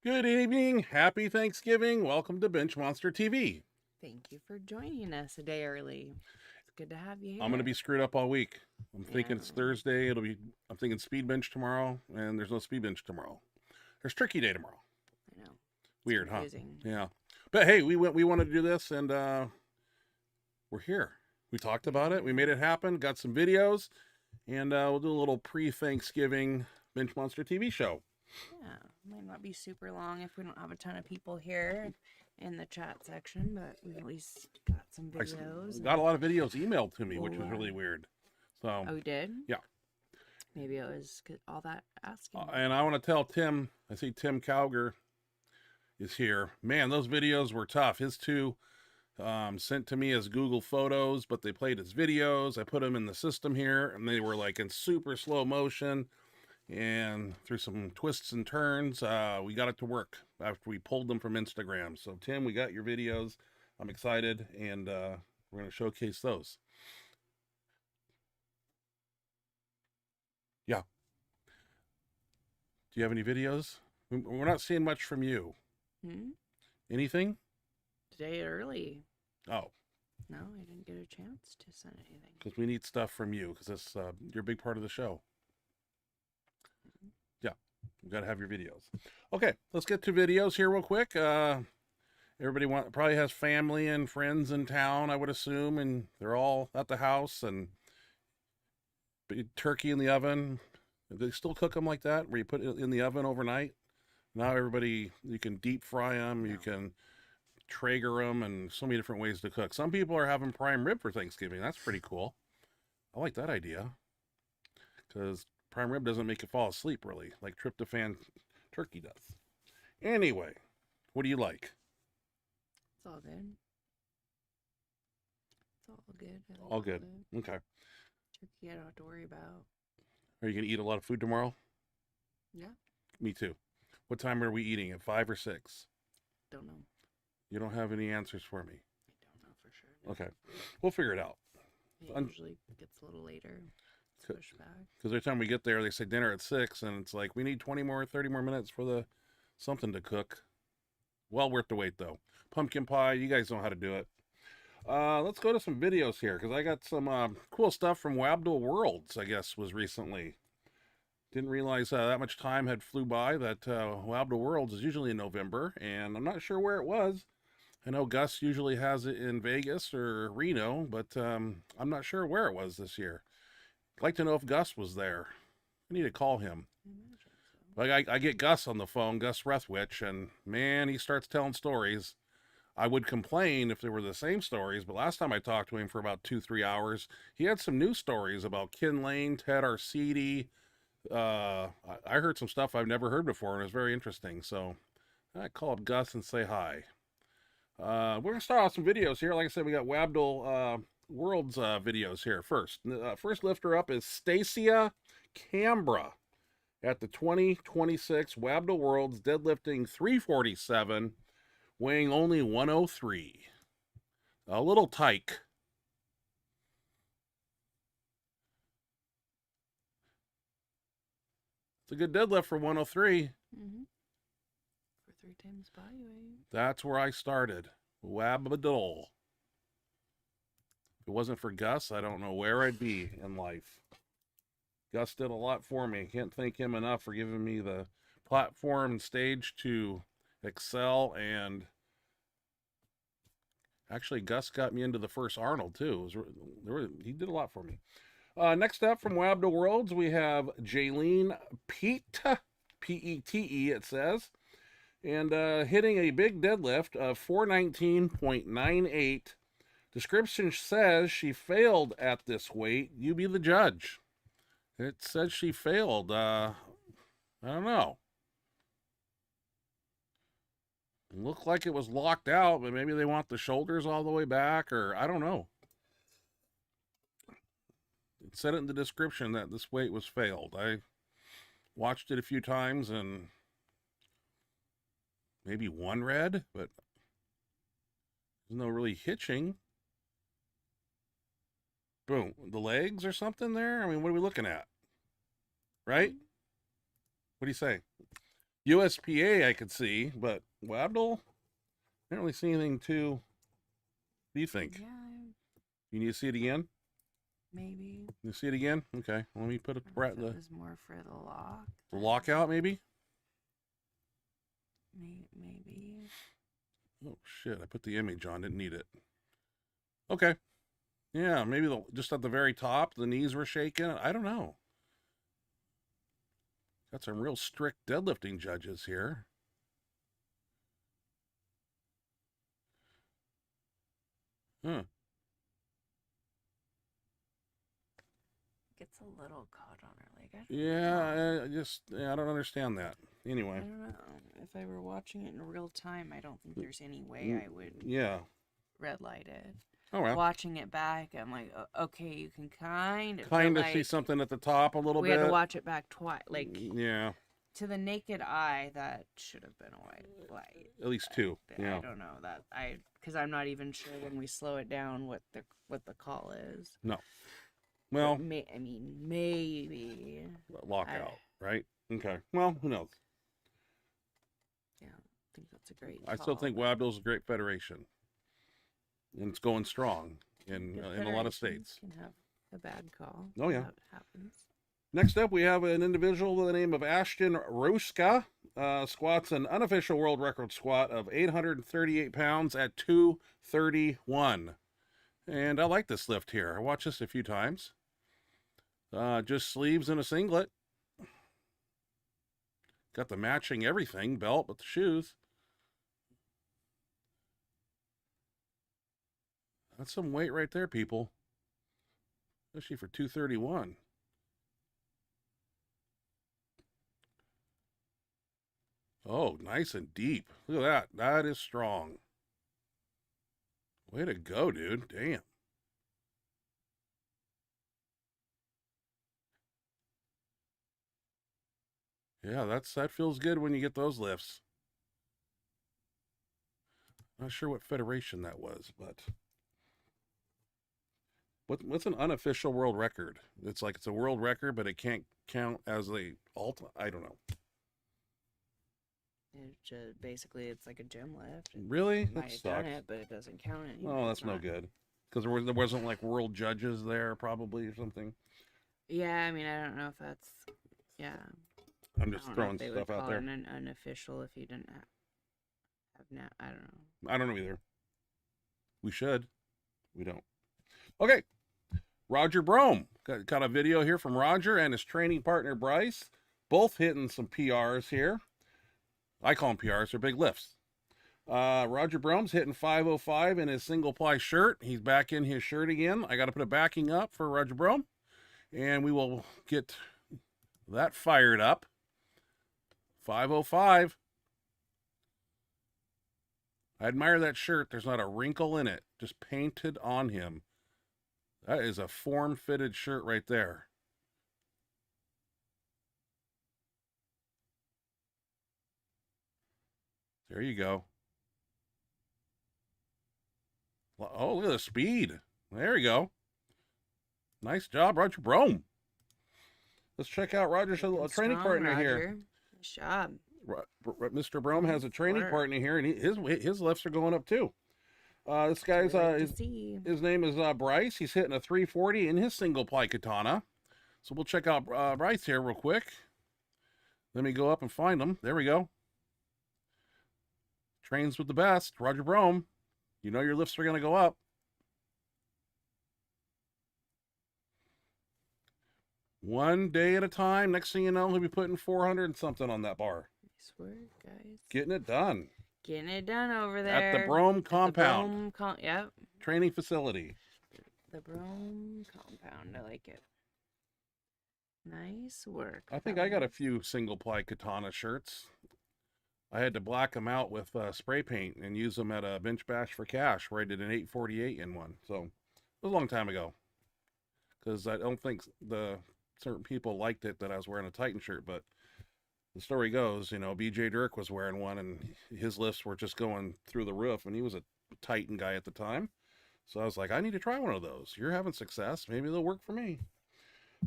Good evening. Happy Thanksgiving. Welcome to Benchmonster TV. Thank you for joining us a day early. It's good to have you here. I'm going to be screwed up all week. I'm thinking it's Thursday. I'm thinking speed bench tomorrow, and there's no speed bench tomorrow. There's turkey day tomorrow. I know. Weird, confusing. huh? Yeah. But hey, we wanted to do this, and we're here. We talked about it. We made it happen. Got some videos, and we'll do a little pre-Thanksgiving Benchmonster TV show. Yeah, might not be super long if we don't have a ton of people here in the chat section, but we at least got some videos. Got a lot of videos emailed to me, which was really weird. So. Oh, we did? Yeah. Maybe it was all that asking. And I want to tell Tim, I see Tim Cowger is here. Man, those videos were tough. His two sent to me as Google Photos, but they played as videos. I put them in the system here, and they were like in super slow motion. And through some twists and turns, we got it to work after we pulled them from Instagram. So, Tim, we got your videos. I'm excited, and we're going to showcase those. Yeah. Do you have any videos? We're not seeing much from you. Anything? Today early. Oh. No, I didn't get a chance to send anything. Because we need stuff from you, because it's you're a big part of the show. Yeah, you got to have your videos. Okay, let's get to videos here real quick. Everybody probably has family and friends in town, I would assume, and they're all at the house, and big turkey in the oven. They still cook them like that, where you put it in the oven overnight. Now everybody, you can deep fry them, you can Traeger them, and so many different ways to cook. Some people are having prime rib for Thanksgiving. That's pretty cool. I like that idea, because prime rib doesn't make you fall asleep, really, like tryptophan turkey does. Anyway, what do you like? It's all good. It's all good. All good. Okay. Turkey I don't have to worry about. Are you going to eat a lot of food tomorrow? Yeah. Me too. What time are we eating? At 5 or 6? Don't know. You don't have any answers for me? I don't know for sure. Okay. We'll figure it out. It usually gets a little later. It's pushed back. Because every time we get there, they say dinner at 6, and it's like, we need 20 more, 30 more minutes for the something to cook. Well worth the wait, though. Pumpkin pie, you guys know how to do it. Let's go to some videos here, because I got some cool stuff from Wabdle Worlds, I guess, was recently. Didn't realize that much time had flew by, that Wabdle Worlds is usually in November, and I'm not sure where it was. I know Gus usually has it in Vegas or Reno, but I'm not sure where it was this year. I'd like to know if Gus was there. I need to call him. Like I get Gus on the phone, Gus Rethwich, and man, he starts telling stories. I would complain if they were the same stories, but last time I talked to him for about 2-3 hours, he had some new stories about Ken Lane, Ted Arcidi. I heard some stuff I've never heard before, and it was very interesting. So I call up Gus and say hi. We're going to start off some videos here. Like I said, we got Wabdle World's videos here first. First lifter up is Stacia Cambra at the 2026 Wabdle Worlds, deadlifting 347, weighing only 103. A little tyke. It's a good deadlift for 103. For 3 times body weight. That's where I started. Wabdle. If it wasn't for Gus, I don't know where I'd be in life. Gus did a lot for me. Can't thank him enough for giving me the platform and stage to excel. And actually, Gus got me into the first Arnold, too. He did a lot for me. Next up from Wabdle Worlds, we have Jaylene Pete, P-E-T-E, it says. And hitting a big deadlift of 419.98. Description says she failed at this weight. You be the judge. It says she failed. I don't know. Looked like it was locked out, but maybe they want the shoulders all the way back, or I don't know. It said it in the description that this weight was failed. I watched it a few times, and maybe one red, but there's no really hitching. Boom. The legs or something there? I mean, what are we looking at? Right? What do you say? USPA I could see, but Wabdle, I don't really see anything too. What do you think? Yeah, You need to see it again? maybe. You see it again? Okay. Let me put it It the was more for the lock. lockout, maybe? Maybe. Oh, shit. I put the image on. Didn't need it. Okay. Yeah, maybe just at the very top, the knees were shaking. I don't know. Got some real strict deadlifting judges here. Huh. Gets a little caught on her leg. I don't understand that. Anyway. I don't know. If I were watching it in real time, I don't think there's any way I would red light it. Oh, well. Watching it back, I'm like, okay, you can kind of see something at the top a little bit. We had to watch it back twice. Like, yeah. To the naked eye, that should have been a white light. At least two. Yeah. I don't know that because I'm not even sure when we slow it down what the call is. No. Well, maybe lockout, right? Okay. Well, who knows? Yeah, I think that's a great I still think Wabdle's a great federation, and it's going strong in a lot of states. Can have a bad call. Oh yeah, that happens. Next up, we have an individual with the name of Ashton Ruska. Squats an unofficial world record squat of 838 pounds at 231. And I like this lift here. I watched this a few times. Just sleeves and a singlet. Got the matching everything, belt with the shoes. That's some weight right there, people. Especially for 231. Oh, nice and deep. Look at that. That is strong. Way to go, dude. Damn. Yeah, that feels good when you get those lifts. Not sure what federation that was, but what's an unofficial world record? It's like it's a world record, but it can't count as a I don't know. Basically, it's like a gym lift. Really? That might have done it, but it doesn't count anymore. Oh, that's no good. Because there wasn't like world judges there, probably, or something. Yeah, I don't know if that's. Yeah. I'm just throwing stuff out there. An unofficial if you didn't have now. I don't know. I don't know either. We should. We don't. Okay. Roger Brome. Got a video here from Roger and his training partner Bryce. Both hitting some PRs here. I call them PRs. They're big lifts. Roger Brome's hitting 505 in his single ply shirt. He's back in his shirt again. I got to put a backing up for Roger Brome. And we will get that fired up. 505. I admire that shirt. There's not a wrinkle in it. Just painted on him. That is a form-fitted shirt right there. There you go. Oh, look at the speed. There you go. Nice job, Roger Brome. Let's check out Roger's training partner here. Nice job. Mr. Brome has a training partner here, and his lifts are going up too. This guy's his name is Bryce. He's hitting a 340 in his single ply katana. So we'll check out Bryce here real quick. Let me go up and find him. There we go. Trains with the best, Roger Brome. You know your lifts are going to go up. One day at a time. Next thing you know, he'll be putting 400 and something on that bar. Nice work, guys. Getting it done. Getting it done over there. At the Brome compound. Yep. Training facility. The Brome compound. I like it. Nice work. I think I got a few single ply katana shirts. I had to black them out with spray paint and use them at a bench bash for cash where I did an 848 in one. So it was a long time ago. Because I don't think the certain people liked it that I was wearing a Titan shirt, but the story goes, BJ Dirk was wearing one and his lifts were just going through the roof, and he was a Titan guy at the time. So I was like, I need to try one of those. You're having success. Maybe they'll work for me.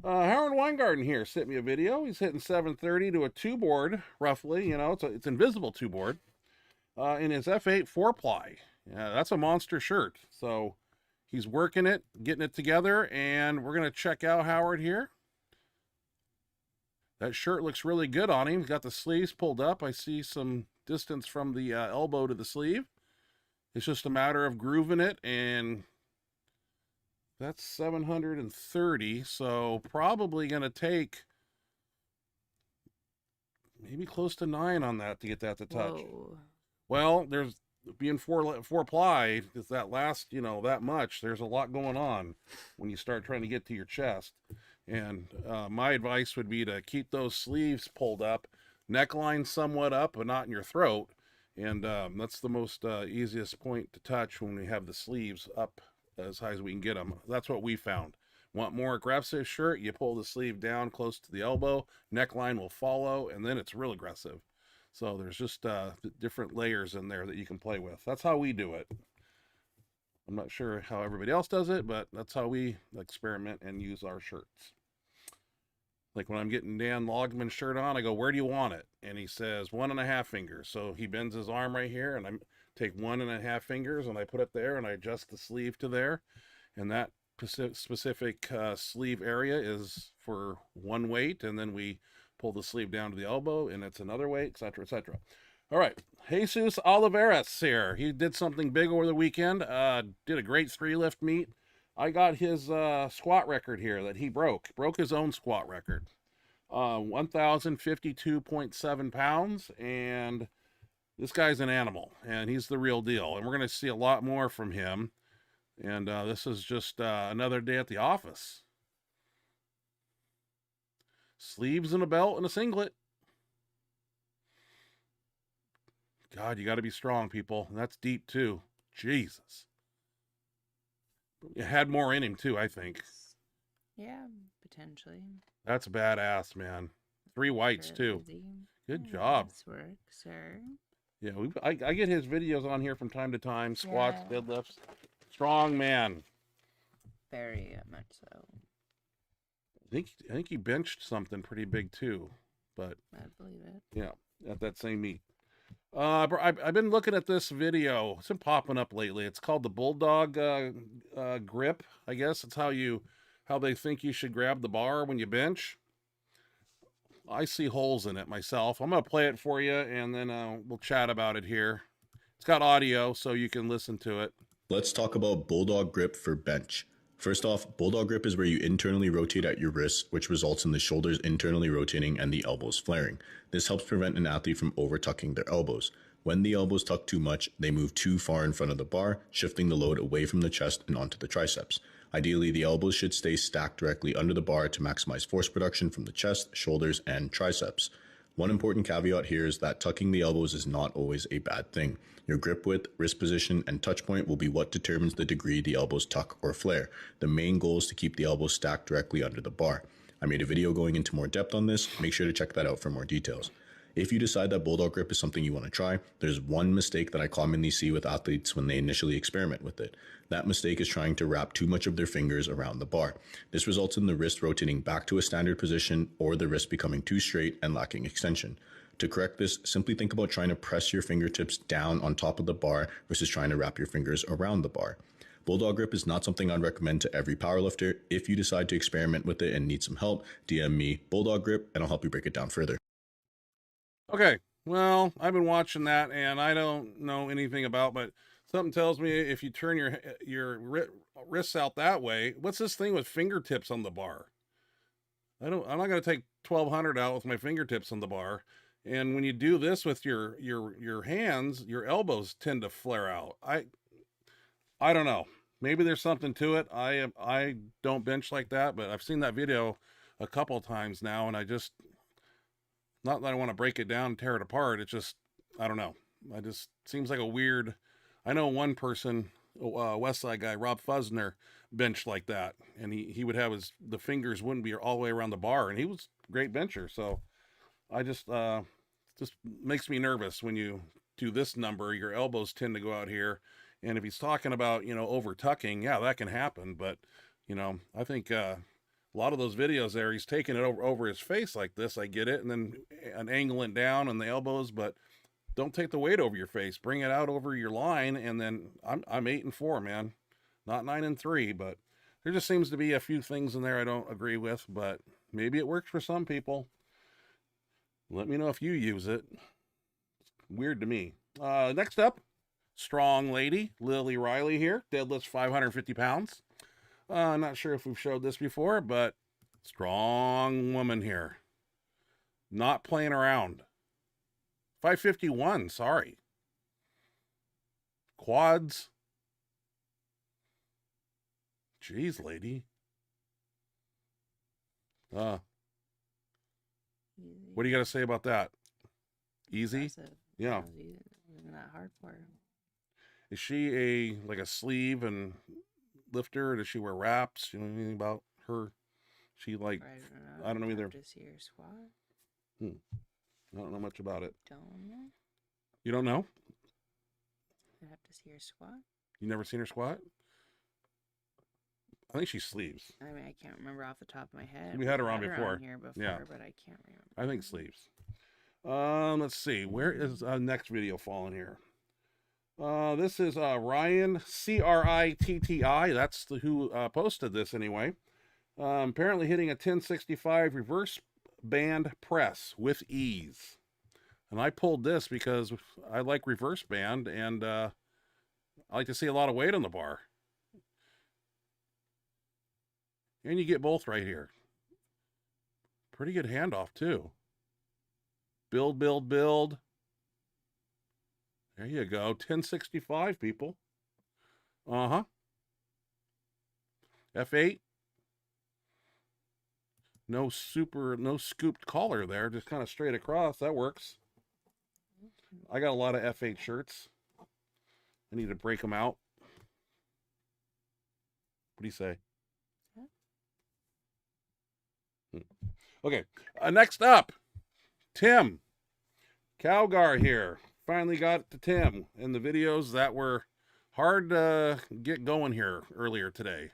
Howard Weingarten here sent me a video. He's hitting 730 to a 2-board, roughly. You know, it's invisible 2-board in his F8 4-ply. Yeah, that's a monster shirt. So he's working it, getting it together, and we're going to check out Howard here. That shirt looks really good on him. He's got the sleeves pulled up. I see some distance from the elbow to the sleeve. It's just a matter of grooving it, and that's 730, so probably going to take maybe close to 9 on that to get that to touch. Whoa. Well, there's being four ply, is that last, you know, that much. There's a lot going on when you start trying to get to your chest. And my advice would be to keep those sleeves pulled up, neckline somewhat up, but not in your throat. And that's the most easiest point to touch when we have the sleeves up as high as we can get them. That's what we found. Want more aggressive shirt, you pull the sleeve down close to the elbow, neckline will follow, and then it's real aggressive. So there's just different layers in there that you can play with. That's how we do it. I'm not sure how everybody else does it, but that's how we experiment and use our shirts. Like when I'm getting Dan Logman's shirt on, I go, where do you want it? And he says 1.5 fingers. So he bends his arm right here, and I take 1.5 fingers, and I put it there, and I adjust the sleeve to there. And that specific sleeve area is for one weight, and then we pull the sleeve down to the elbow, and it's another weight, etc., etc. All right, Jesus Oliveras here. He did something big over the weekend. Did a great 3-lift meet. I got his squat record here that he broke his own squat record. 1,052.7 pounds, and this guy's an animal, and he's the real deal. And we're going to see a lot more from him. And this is just another day at the office. Sleeves and a belt and a singlet. God, you got to be strong, people. And that's deep, too. Jesus. It had more in him, too, I think. Yeah, potentially. That's badass, man. 3 whites, too. Good job. Nice work, sir. Yeah, I get his videos on here from time to time. Squats, deadlifts. Strong man. Very much so. I think he benched something pretty big, too. But I believe it. yeah, at that same meet. I've been looking at this video. It's been popping up lately. It's called the Bulldog grip. I guess it's how they think you should grab the bar when you bench. I see holes in it myself. I'm gonna play it for you, and then we'll chat about it here. It's got audio, so you can listen to it. Let's talk about Bulldog grip for bench. First off, Bulldog grip is where you internally rotate at your wrists, which results in the shoulders internally rotating and the elbows flaring. This helps prevent an athlete from over-tucking their elbows. When the elbows tuck too much, they move too far in front of the bar, shifting the load away from the chest and onto the triceps. Ideally, the elbows should stay stacked directly under the bar to maximize force production from the chest, shoulders, and triceps. One important caveat here is that tucking the elbows is not always a bad thing. Your grip width, wrist position, and touch point will be what determines the degree the elbows tuck or flare. The main goal is to keep the elbows stacked directly under the bar. I made a video going into more depth on this. Make sure to check that out for more details. If you decide that Bulldog grip is something you want to try, there's one mistake that I commonly see with athletes when they initially experiment with it. That mistake is trying to wrap too much of their fingers around the bar. This results in the wrist rotating back to a standard position or the wrist becoming too straight and lacking extension. To correct this, simply think about trying to press your fingertips down on top of the bar versus trying to wrap your fingers around the bar. Bulldog grip is not something I'd recommend to every powerlifter. If you decide to experiment with it and need some help, DM me Bulldog grip and I'll help you break it down further. Okay, well, I've been watching that, and I don't know anything about, but something tells me if you turn your wrists out that way, what's this thing with fingertips on the bar? I'm not going to take 1,200 out with my fingertips on the bar. And when you do this with your hands, your elbows tend to flare out. I don't know. Maybe there's something to it. I don't bench like that, but I've seen that video a couple of times now, and I just, not that I want to break it down and tear it apart. It's just, I don't know. I just seems like a weird. I know one person, West Side guy, Rob Fusner, benched like that, and he would have the fingers wouldn't be all the way around the bar, and he was a great bencher. So I just makes me nervous when you do this number. Your elbows tend to go out here, and if he's talking about over tucking, yeah, that can happen. But I think A lot of those videos there, he's taking it over his face like this. I get it. And then an angling down on the elbows, but don't take the weight over your face. Bring it out over your line. And then I'm 8-4, man. Not 9-3, but there just seems to be a few things in there I don't agree with, but maybe it works for some people. Let me know if you use it. It's weird to me. Next up, strong lady, Lily Riley here. Deadlifts 550 pounds. Not sure if we've showed this before, but strong woman here. Not playing around. 551, sorry. Quads. Jeez, lady. What do you got to say about that? Easy? Impressive. Yeah. It wasn't that hard for her. Is she like a sleeve and lifter? Does she wear wraps? You know anything about her? She like, I don't know either. To see her squat. I don't know much about it. Don't know. You don't know? I have to see her squat. You never seen her squat? I think she sleeves. I mean, I can't remember off the top of my head. We had her on before. Here before, Yeah. But I can't remember. I think sleeves. Let's see. Where is next video falling here? This is Ryan CRITTI. That's who posted this anyway. Apparently hitting a 1065 reverse band press with ease. And I pulled this because I like reverse band, and I like to see a lot of weight on the bar. And you get both right here. Pretty good handoff too. Build, build, build. There you go. 1065, people. Uh-huh. F8. No scooped collar there. Just kind of straight across. That works. I got a lot of F8 shirts. I need to break them out. What do you say? Okay, next up, Tim. Calgar here. Finally got to Tim in the videos that were hard to get going here earlier today.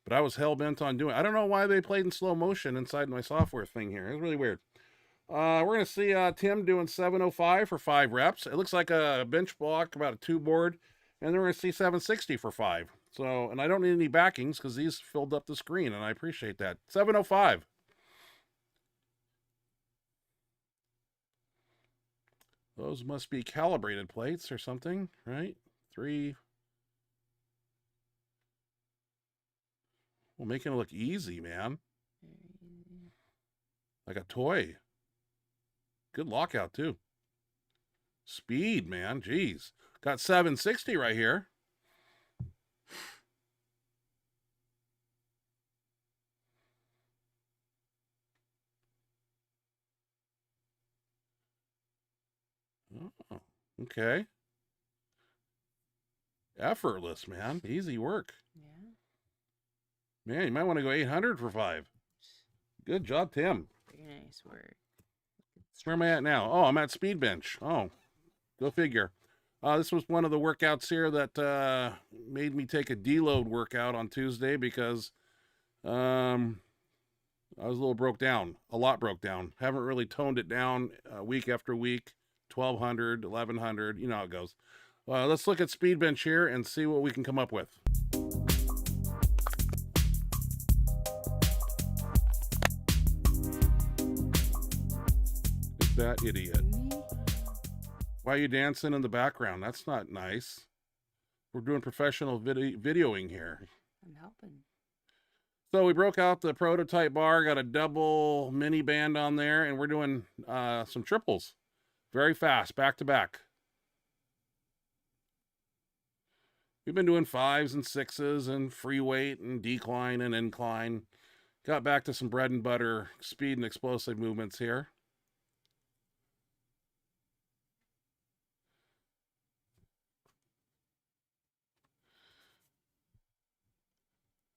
But I was hell-bent on doing it. I don't know why they played in slow motion inside my software thing here. It's really weird. We're going to see Tim doing 705 for 5 reps. It looks like a bench block, about a 2 board. And then we're going to see 760 for 5. So, and I don't need any backings because these filled up the screen, and I appreciate that. 705. Those must be calibrated plates or something, right? 3. Well, making it look easy, man. Like a toy. Good lockout, too. Speed, man. Jeez. Got 760 right here. Oh, okay. Effortless, man. Easy work. Yeah. Man, you might want to go 800 for 5. Good job, Tim. Very nice work. Where am I at now? Oh, I'm at speed bench. Oh, go figure. This was one of the workouts here that made me take a deload workout on Tuesday because I was a little broke down. A lot broke down. Haven't really toned it down week after week. 1,200, 1,100. You know how it goes. Let's look at speed bench here and see what we can come up with. That idiot. Why are you dancing in the background? That's not nice. We're doing professional videoing here. I'm helping. So we broke out the prototype bar, got a double mini band on there, and we're doing some triples. Very fast, back to back. We've been doing 5s and 6s and free weight and decline and incline. Got back to some bread and butter speed and explosive movements here.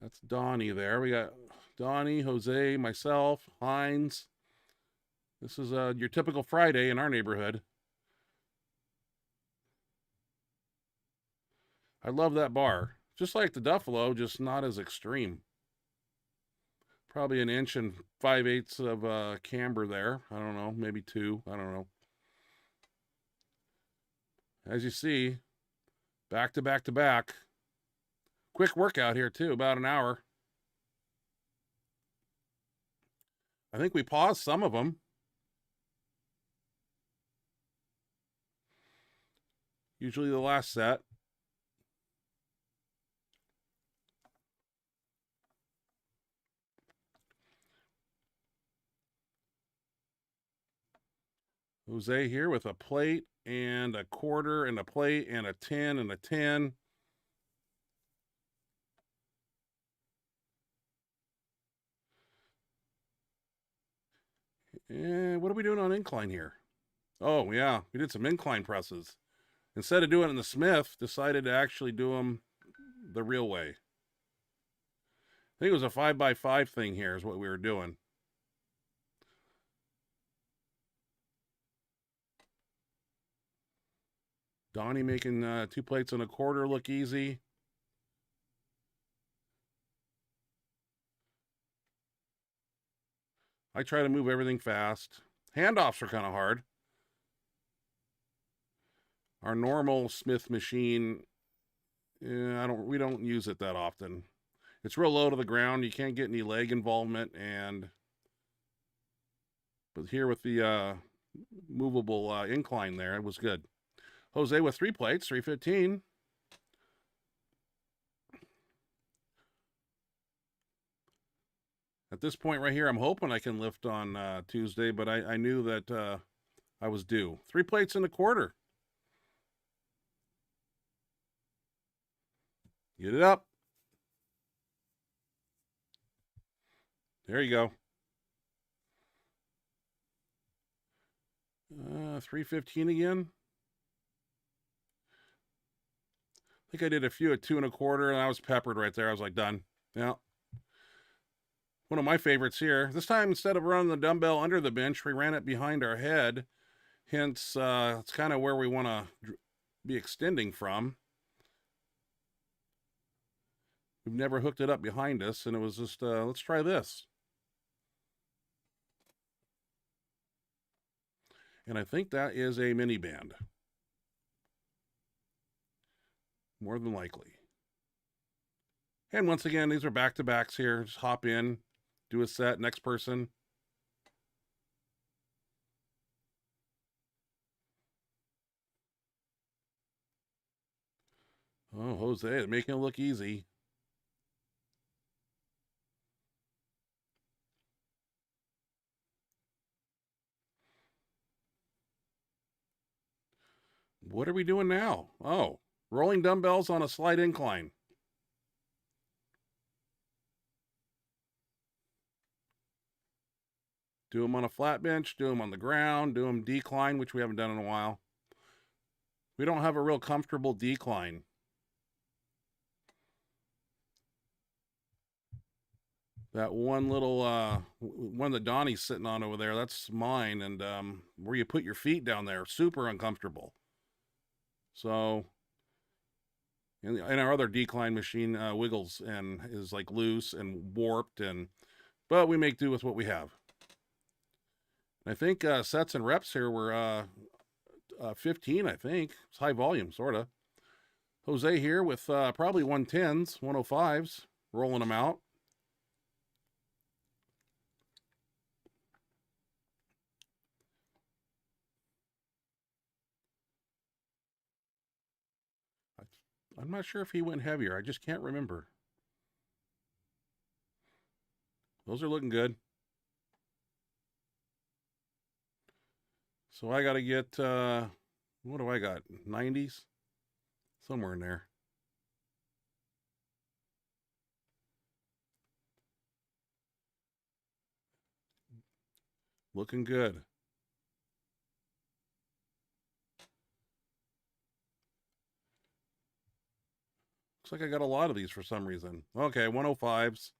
That's Donnie there. We got Donnie, Jose, myself, Hines. This is your typical Friday in our neighborhood. I love that bar. Just like the Duffalo, just not as extreme. Probably an inch and 5/8 of camber there. I don't know, maybe 2. I don't know. As you see, back to back to back. Quick workout here too, about an hour. I think we paused some of them. Usually the last set. Jose here with a plate and a quarter and a plate and a 10 and a 10. And what are we doing on incline here? Oh, yeah, we did some incline presses. Instead of doing it in the Smith, decided to actually do them the real way. I think it was a 5x5 thing here is what we were doing. Donnie making 2 plates and a quarter look easy. I try to move everything fast. Handoffs are kind of hard. Our normal Smith machine, we don't use it that often. It's real low to the ground. You can't get any leg involvement, but here with the movable incline there, it was good. Jose with 3 plates, 315. At this point right here, I'm hoping I can lift on Tuesday, but I knew that I was due. 3 plates and a quarter. Get it up. There you go. 315 again. I think I did a few at 2 1/4, and I was peppered right there. I was like, done. Yeah. One of my favorites here. This time, instead of running the dumbbell under the bench, we ran it behind our head. Hence, it's kind of where we want to be extending from. We've never hooked it up behind us, and it was just, let's try this. And I think that is a mini band. More than likely. And once again, these are back-to-backs here. Just hop in, do a set, next person. Oh, Jose, making it look easy. What are we doing now? Oh, rolling dumbbells on a slight incline. Do them on a flat bench, do them on the ground, do them decline, which we haven't done in a while. We don't have a real comfortable decline. That one little one that Donnie's sitting on over there, that's mine, and where you put your feet down there, super uncomfortable. So, and our other decline machine wiggles and is like loose and warped, but we make do with what we have. I think sets and reps here were 15, I think. It's high volume, sort of. Jose here with probably 110s, 105s, rolling them out. I'm not sure if he went heavier. I just can't remember. Those are looking good. So I got to get, what do I got? 90s? Somewhere in there. Looking good. Looks like I got a lot of these for some reason. Okay, 105s.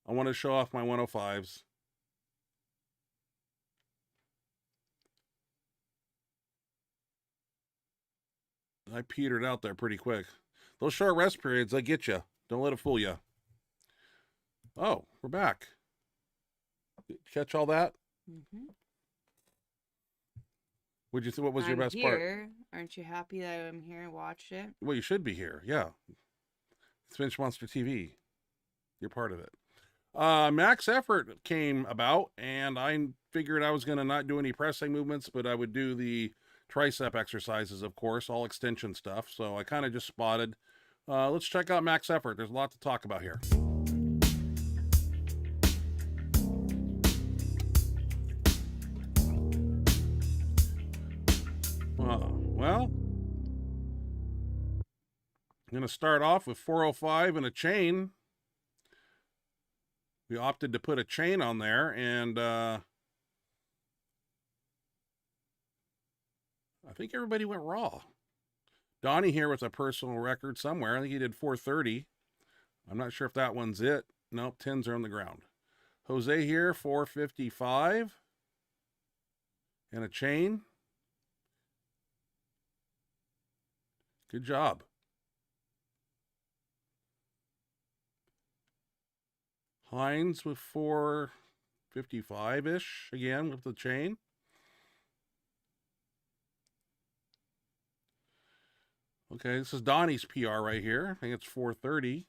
I want to show off my 105s. I petered out there pretty quick. Those short rest periods, they get you. Don't let it fool you. Oh, we're back. Catch all that? Mm-hmm. What'd you think? What was your I'm best part? here. Aren't you happy that I'm here and watched it? Well, you should be here. Yeah. It's Benchmonster TV. You're part of it. Max Effort came about, and I figured I was going to not do any pressing movements, but I would do the tricep exercises, of course, all extension stuff. So I kind of just spotted. Let's check out Max Effort. There's a lot to talk about here. Well, I'm going to start off with 405 and a chain. We opted to put a chain on there, and I think everybody went raw. Donnie here with a personal record somewhere. I think he did 430. I'm not sure if that one's it. Nope, 10s are on the ground. Jose here, 455. And a chain. Good job. Hines with 455-ish, again, with the chain. Okay, this is Donnie's PR right here. I think it's 430.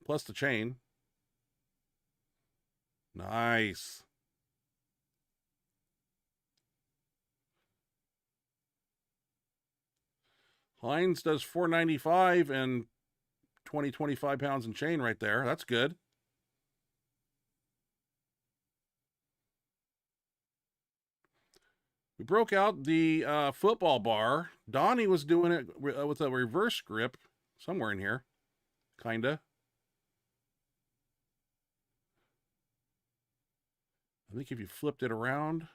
Plus the chain. Nice. Hines does 495 and 25 pounds in chain right there. That's good. We broke out the football bar. Donnie was doing it with a reverse grip somewhere in here. Kinda. I think if you flipped it around,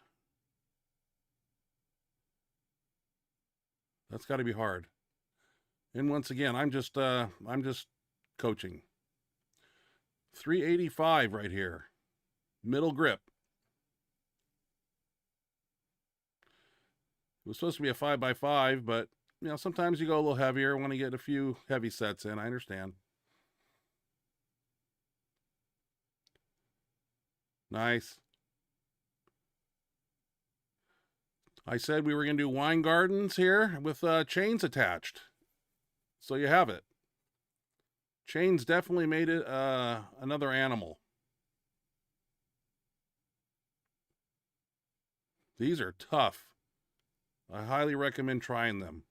that's got to be hard. And once again, I'm just coaching. 385 right here. Middle grip. It was supposed to be a 5x5, but you know, sometimes you go a little heavier. Want to get a few heavy sets in. I understand. Nice. I said we were going to do wine gardens here with chains attached. So you have it. Chains definitely made it another animal. These are tough. I highly recommend trying them.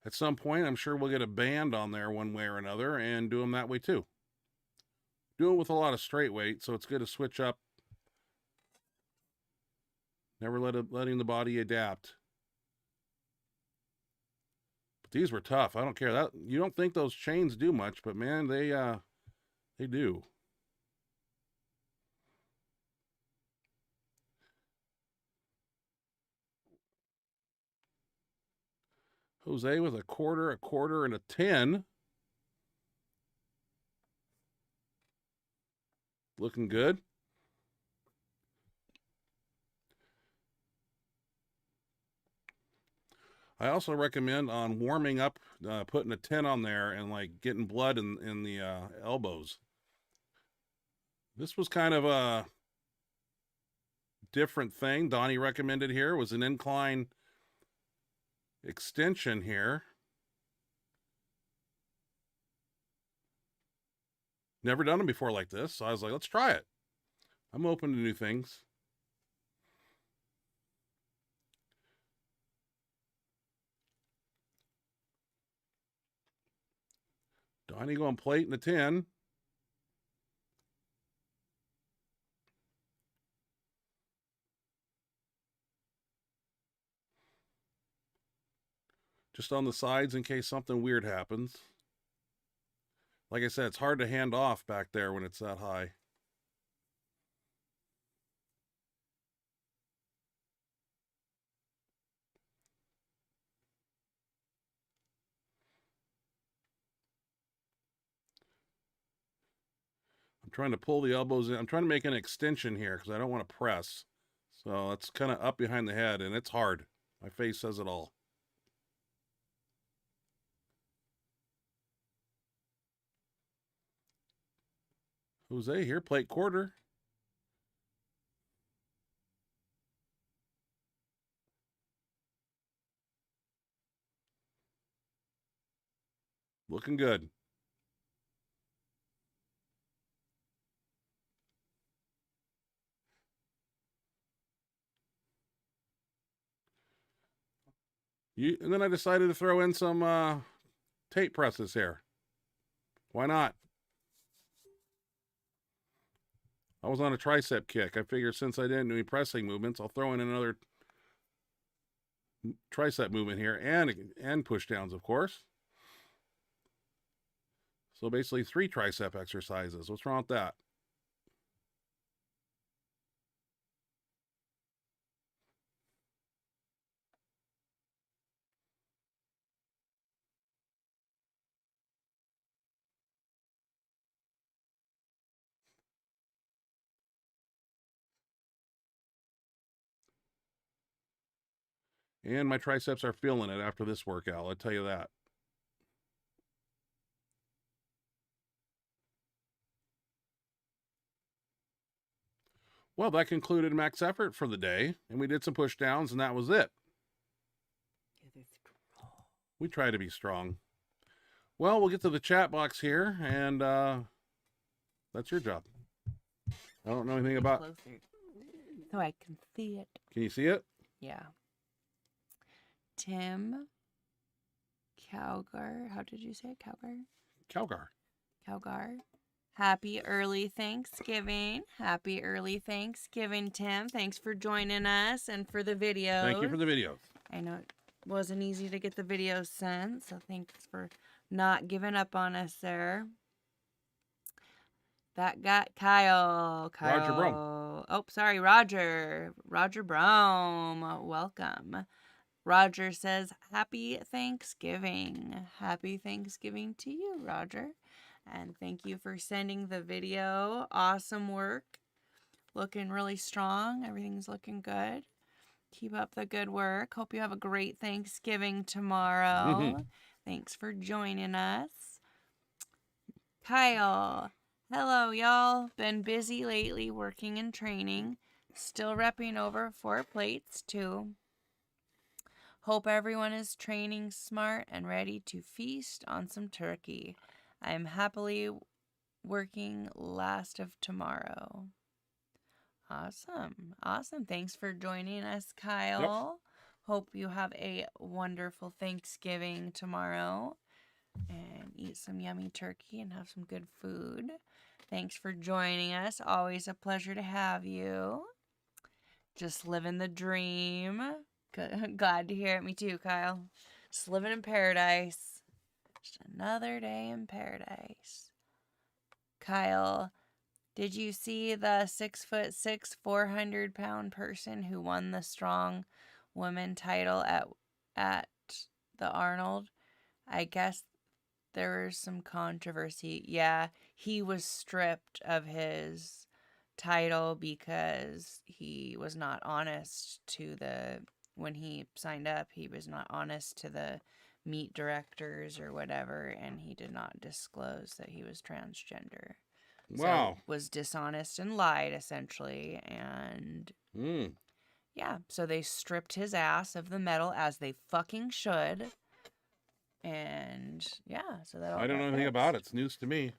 At some point, I'm sure we'll get a band on there one way or another and do them that way too. Do it with a lot of straight weight, so it's good to switch up. Never letting the body adapt. But these were tough. I don't care. That you don't think those chains do much, but man, they do. Jose with a quarter, and a 10. Looking good. I also recommend on warming up, putting a 10 on there and like getting blood in the elbows. This was kind of a different thing. Donnie recommended here was an incline extension here. Never done them before like this, so I was like, let's try it. I'm open to new things. Donnie going plate in the 10. Just on the sides in case something weird happens. Like I said, it's hard to hand off back there when it's that high. I'm trying to pull the elbows in. I'm trying to make an extension here because I don't want to press. So it's kind of up behind the head, and it's hard. My face says it all. Jose here, plate quarter. Looking good. And then I decided to throw in some tape presses here. Why not? I was on a tricep kick. I figured since I didn't do any pressing movements, I'll throw in another tricep movement here and push downs, of course. So basically 3 tricep exercises. What's wrong with that? And my triceps are feeling it after this workout, I'll tell you that. Well, that concluded max effort for the day, and we did some push downs, and that was it. We try to be strong. Well, we'll get to the chat box here, and that's your job. I don't know anything about... Closer, so I can see it. Can you see it? Yeah. Tim Calgar. How did you say it? Calgar. Calgar. Happy early Thanksgiving. Happy early Thanksgiving, Tim. Thanks for joining us and for the video. Thank you for the videos. I know it wasn't easy to get the videos sent, so thanks for not giving up on us there. That got Kyle. Roger Brome. Oh, sorry, Roger. Roger Brome. Welcome. Roger says, Happy Thanksgiving. Happy Thanksgiving to you, Roger. And thank you for sending the video. Awesome work. Looking really strong. Everything's looking good. Keep up the good work. Hope you have a great Thanksgiving tomorrow. Thanks for joining us. Kyle. Hello, y'all. Been busy lately working and training. Still repping over 4 plates, too. Hope everyone is training smart and ready to feast on some turkey. I am happily working last of tomorrow. Awesome. Awesome. Thanks for joining us, Kyle. Yep. Hope you have a wonderful Thanksgiving tomorrow and eat some yummy turkey and have some good food. Thanks for joining us. Always a pleasure to have you. Just living the dream. Glad to hear it. Me too, Kyle. Just living in paradise. Just another day in paradise. Kyle, did you see the 6'6", 400-pound person who won the strong woman title at the Arnold? I guess there was some controversy. Yeah, he was stripped of his title because he was not honest to when he signed up, he was not honest to the meet directors or whatever, and he did not disclose that he was transgender. Wow. So was dishonest and lied, essentially, and yeah, so they stripped his ass of the medal, as they fucking should, and yeah, so that all I don't know anything about it. It's news to me.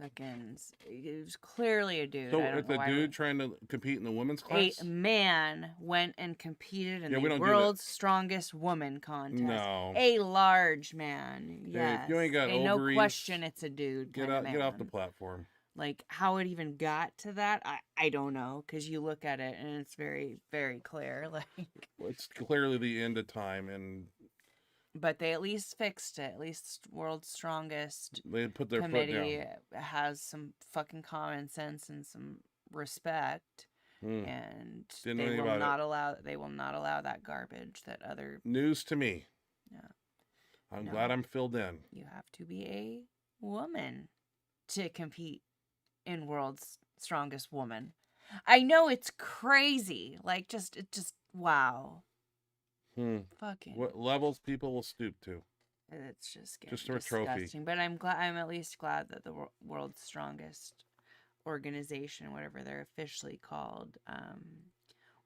Fucking, it was clearly a dude. So it's a dude trying to compete in the women's class? A man went and competed in the we don't world's strongest woman contest. No. A large man. Hey, Yes. if you ain't got and ovaries, no question it's a dude. Get off the platform. Like, how it even got to that, I don't know. Because you look at it and it's very, very clear. Like, well, it's clearly the end of time, and but they at least fixed it. At least World's Strongest they put their Committee foot down. has some fucking common sense and some respect, and they will not allow that garbage that other news to me. Yeah, I'm glad I'm filled in. You have to be a woman to compete in World's Strongest Woman. I know it's crazy. Like, just wow. Fucking. What levels people will stoop to. It's just getting Just for a trophy. disgusting. But I'm at least glad that the world's strongest organization, whatever they're officially called,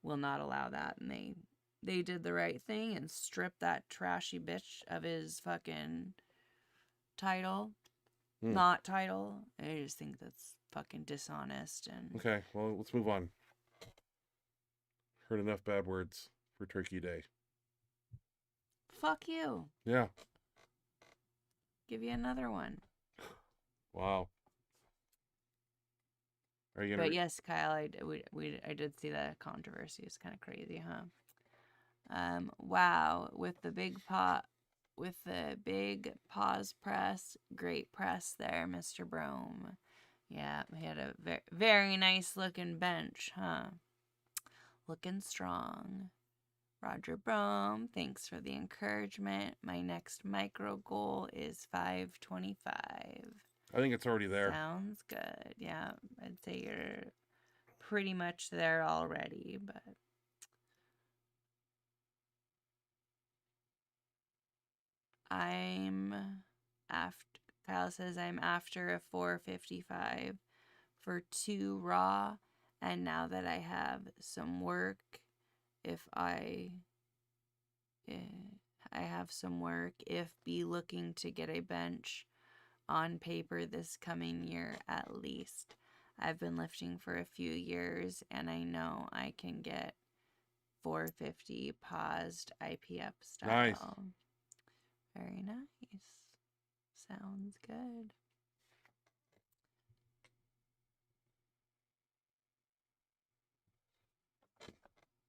will not allow that, and they did the right thing and stripped that trashy bitch of his fucking title. Not title. I just think that's fucking dishonest. And Okay, well, let's move on. Heard enough bad words for Turkey Day. fuck you. Yeah. Give you another one. Wow. Are you gonna? But yes, Kyle, I did see that controversy. It's kind of crazy, huh? Wow, with the big pause press, great press there, Mr. Brome. Yeah, he had a very nice looking bench, huh? Looking strong. Roger Brome, thanks for the encouragement. My next micro goal is 525. I think it's already there. Sounds good. Yeah, I'd say you're pretty much there already, but Kyle says I'm after a 455 for 2 raw, and now that I have some work, be looking to get a bench on paper this coming year at least. I've been lifting for a few years, and I know I can get 450 paused IPF style. Nice. Very nice. Sounds good.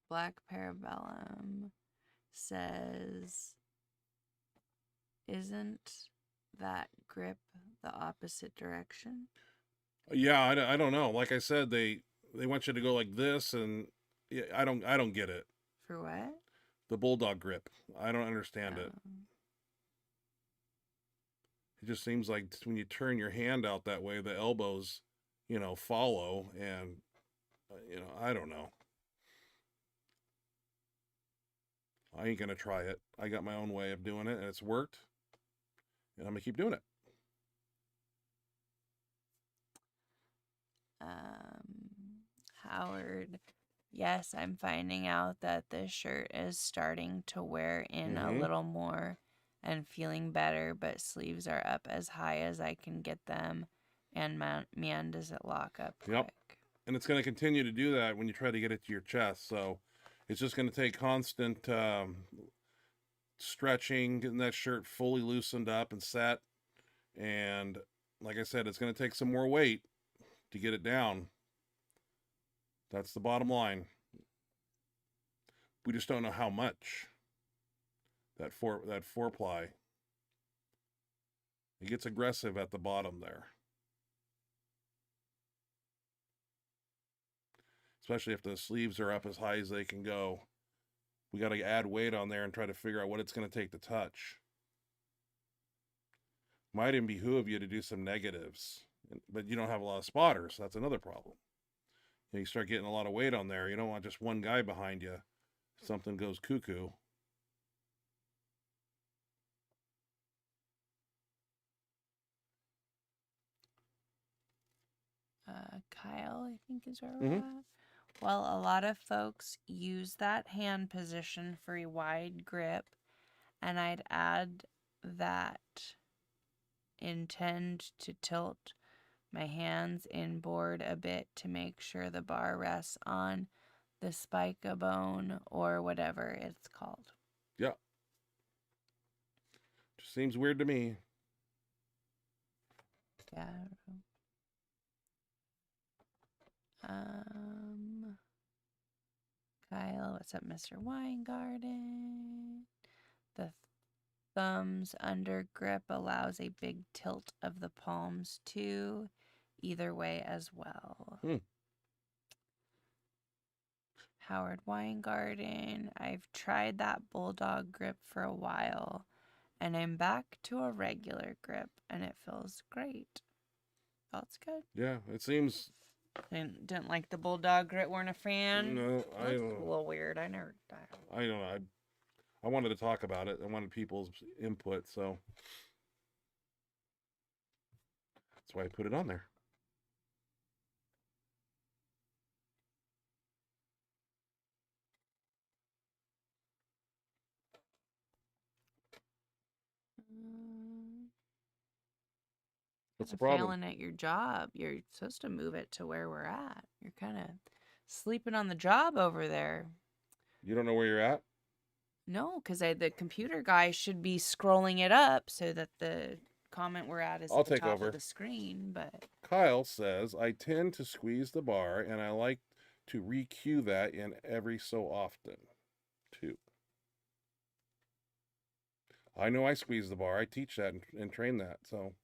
Black Parabellum says, isn't that grip the opposite direction? Yeah, I don't know. Like I said, they want you to go like this, and yeah, I don't get it. For what? The bulldog grip. I don't understand it. It just seems like when you turn your hand out that way, the elbows, follow, and I don't know. I ain't gonna try it. I got my own way of doing it, and it's worked, and I'm gonna keep doing it. Howard, yes, I'm finding out that this shirt is starting to wear in a little more and feeling better, but sleeves are up as high as I can get them, and man, does it lock up quick. Yep. And it's going to continue to do that when you try to get it to your chest, so it's just going to take constant stretching, getting that shirt fully loosened up and set, and like I said, it's going to take some more weight to get it down. That's the bottom line. We just don't know how much. That four ply. It gets aggressive at the bottom there. Especially if the sleeves are up as high as they can go. We got to add weight on there and try to figure out what it's going to take to touch. Might even behoove you to do some negatives. But you don't have a lot of spotters. That's another problem. You start getting a lot of weight on there. You don't want just one guy behind you. Something goes cuckoo. Kyle, I think is where we're at. Well, a lot of folks use that hand position for a wide grip, and I'd add that intend to tilt my hands inboard a bit to make sure the bar rests on the spica bone or whatever it's called. Yeah. Just seems weird to me. Yeah. Kyle, what's up, Mr. Weingarten? The thumbs under grip allows a big tilt of the palms too, either way as well. Howard Weingarten, I've tried that bulldog grip for a while, and I'm back to a regular grip, and it feels great. That's good. Yeah, it seems. Didn't like the bulldog grip. Weren't a fan. No, I don't know. A little weird. I don't know. I wanted to talk about it. I wanted people's input, so that's why I put it on there. What's the problem? Failing at your job. You're supposed to move it to where we're at. You're kind of sleeping on the job over there. You don't know where you're at? No, because the computer guy should be scrolling it up so that the comment we're at is I'll at the take top over. of the screen. But Kyle says, I tend to squeeze the bar, and I like to re-cue that in every so often, too. I know I squeeze the bar. I teach that and train that, so.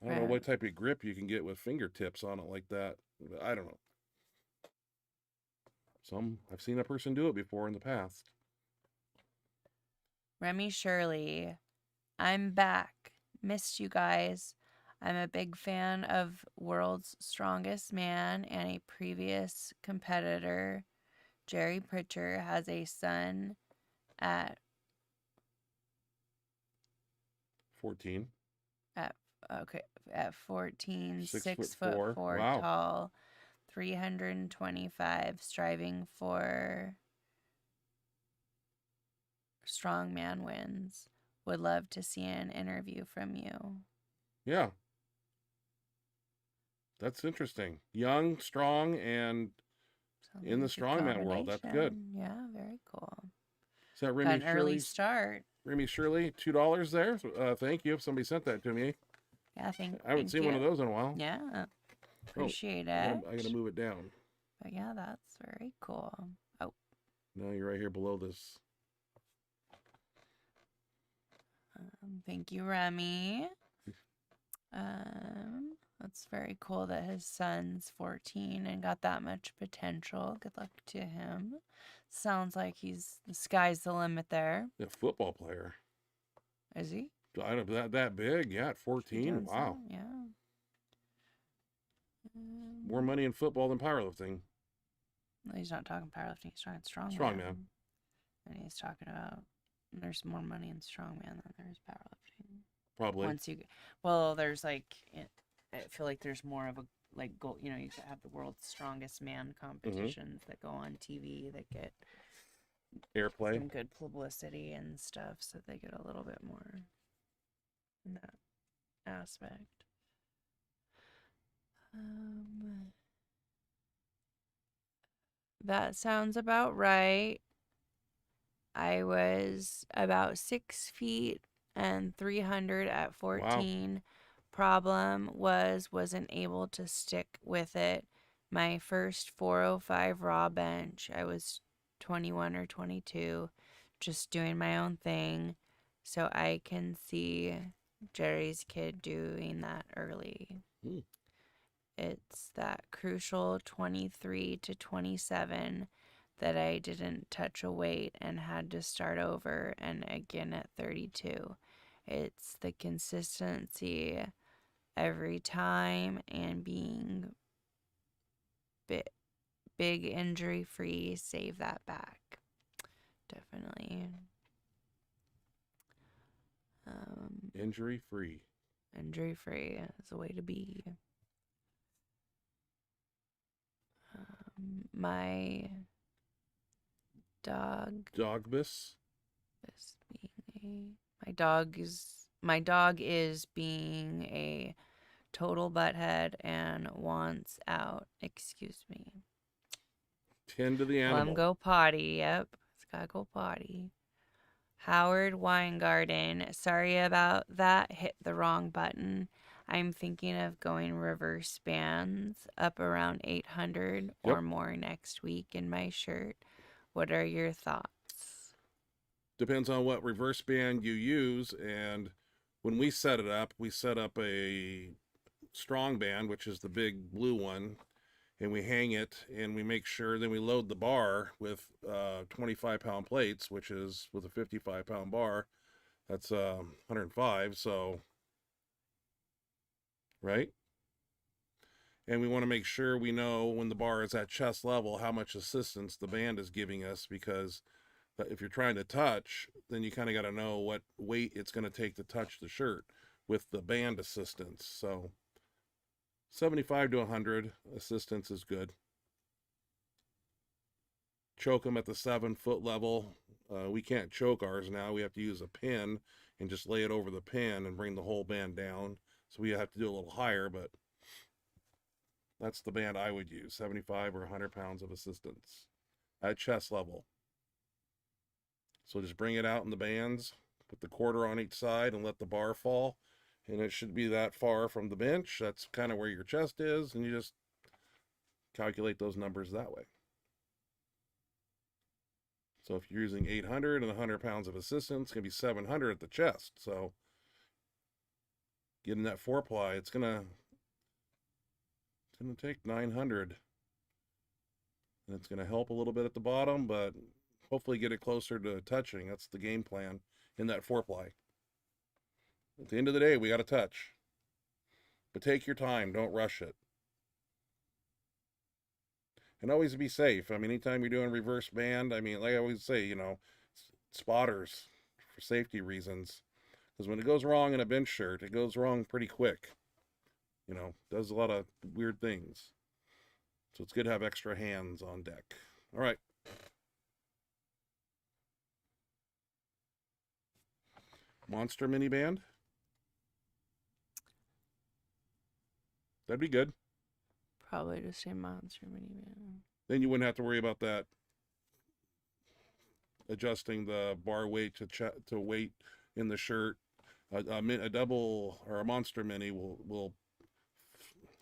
I don't know what type of grip you can get with fingertips on it like that. I don't know. I've seen a person do it before in the past. Remy Shirley, I'm back. Missed you guys. I'm a big fan of World's Strongest Man and a previous competitor. Jerry Pritchard has a son at 14. At 14, 6'4". 6'4" Wow. tall, 325, striving for strongman wins. Would love to see an interview from you. Yeah. That's interesting. Young, strong, and in the strongman world. That's good. Yeah, very cool. Is that Got Remy an early Shirley? start. Remy Shirley, $2 there. Thank you. If somebody sent that to me. Yeah, I haven't seen one of those in a while. Yeah, appreciate it. I gotta move it down. But yeah, that's very cool. Oh, No, you're right here below this. thank you, Remy. That's very cool that his son's 14 and got that much potential. Good luck to him. Sounds like the sky's the limit there. A football player. Is he? I don't that big. Yeah, at 14. Wow. Yeah. More money in football than powerlifting. Well, he's not talking powerlifting. He's talking strongman. Strongman. And he's talking about there's more money in strongman than there is powerlifting. Probably. There's like, I feel like there's more of a goal. You have the world's strongest man competitions that go on TV that get Airplay. some good publicity and stuff, so they get a little bit more in that aspect. That sounds about right. I was about 6 feet and 300 at 14. Wow. Problem wasn't able to stick with it. My first 405 raw bench, I was 21 or 22, just doing my own thing. So I can see Jerry's kid doing that early. It's that crucial 23 to 27 that I didn't touch a weight and had to start over, and again at 32. It's the consistency every time and being big injury free. Save that back. Definitely. Injury free. Injury free is the way to be. My dog. Dogbus. My dog is being a total butthead and wants out. Excuse me. Tend to the animal. Let him go potty. Yep. It's gotta go potty. Howard Weingarten. Sorry about that. Hit the wrong button. I'm thinking of going reverse bands up around 800 or more next week in my shirt. What are your thoughts? Depends on what reverse band you use. And when we set up a strong band, which is the big blue one, and we hang it and we make sure, then we load the bar with 25-pound plates, which is with a 55-pound bar. That's 105. So, right? And we want to make sure we know when the bar is at chest level how much assistance the band is giving us, because if you're trying to touch, then you kind of got to know what weight it's going to take to touch the shirt with the band assistance. So 75 to 100 assistance is good. Choke them at the 7-foot level. We can't choke ours now. We have to use a pin and just lay it over the pin and bring the whole band down. So we have to do a little higher, but that's the band I would use, 75 or 100 pounds of assistance at chest level. So just bring it out in the bands, put the quarter on each side and let the bar fall. And it should be that far from the bench. That's kind of where your chest is. And you just calculate those numbers that way. So if you're using 800 and 100 pounds of assistance, it's going to be 700 at the chest. So getting that 4-ply, it's going to take 900. And it's going to help a little bit at the bottom, but hopefully get it closer to touching. That's the game plan in that 4-ply. At the end of the day, we got to touch. But take your time. Don't rush it. And always be safe. I mean, anytime you're doing reverse band, I mean, like I always say, you know, spotters for safety reasons. Because when it goes wrong in a bench shirt, it goes wrong pretty quick. You know, does a lot of weird things. So it's good to have extra hands on deck. All right. Monster mini band. That'd be good. Probably just a monster minivan. Then you wouldn't have to worry about that. Adjusting the bar weight to weight in the shirt. A double or a monster mini will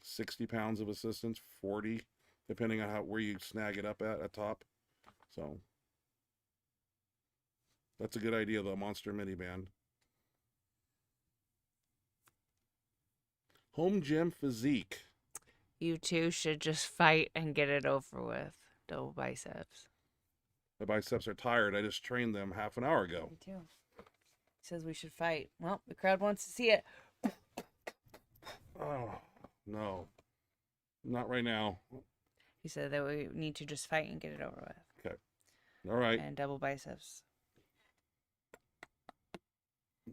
60 pounds of assistance, 40, depending on where you snag it up at top. So that's a good idea, the monster mini band. Home gym physique. You two should just fight and get it over with. Double biceps. My biceps are tired. I just trained them half an hour ago. Me too. He says we should fight. Well, the crowd wants to see it. Oh, no. Not right now. He said that we need to just fight and get it over with. Okay. All right. And double biceps.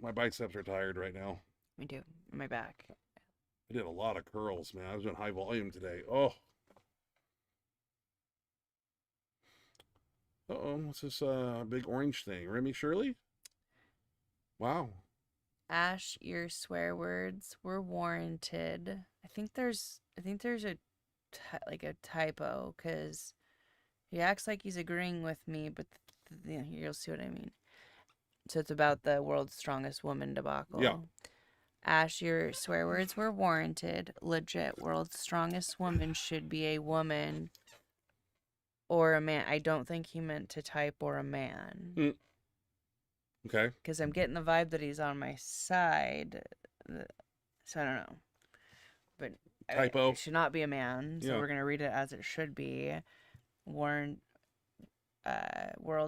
My biceps are tired right now. Me too. My back. I did a lot of curls, man. I was doing high volume today. Oh. Uh-oh. What's this big orange thing? Remy Shirley? Wow. Ash, your swear words were warranted. I think there's a typo, because he acts like he's agreeing with me, but you'll see what I mean. So it's about the world's strongest woman debacle. Yeah. Ash, your swear words were warranted. Legit, world's strongest woman should be a woman or a man. I don't think he meant to type or a man. Okay. Because I'm getting the vibe that he's on my side. So I don't know. But Typo. it should not be a man. So Yeah. we're going to read it as it should be. World's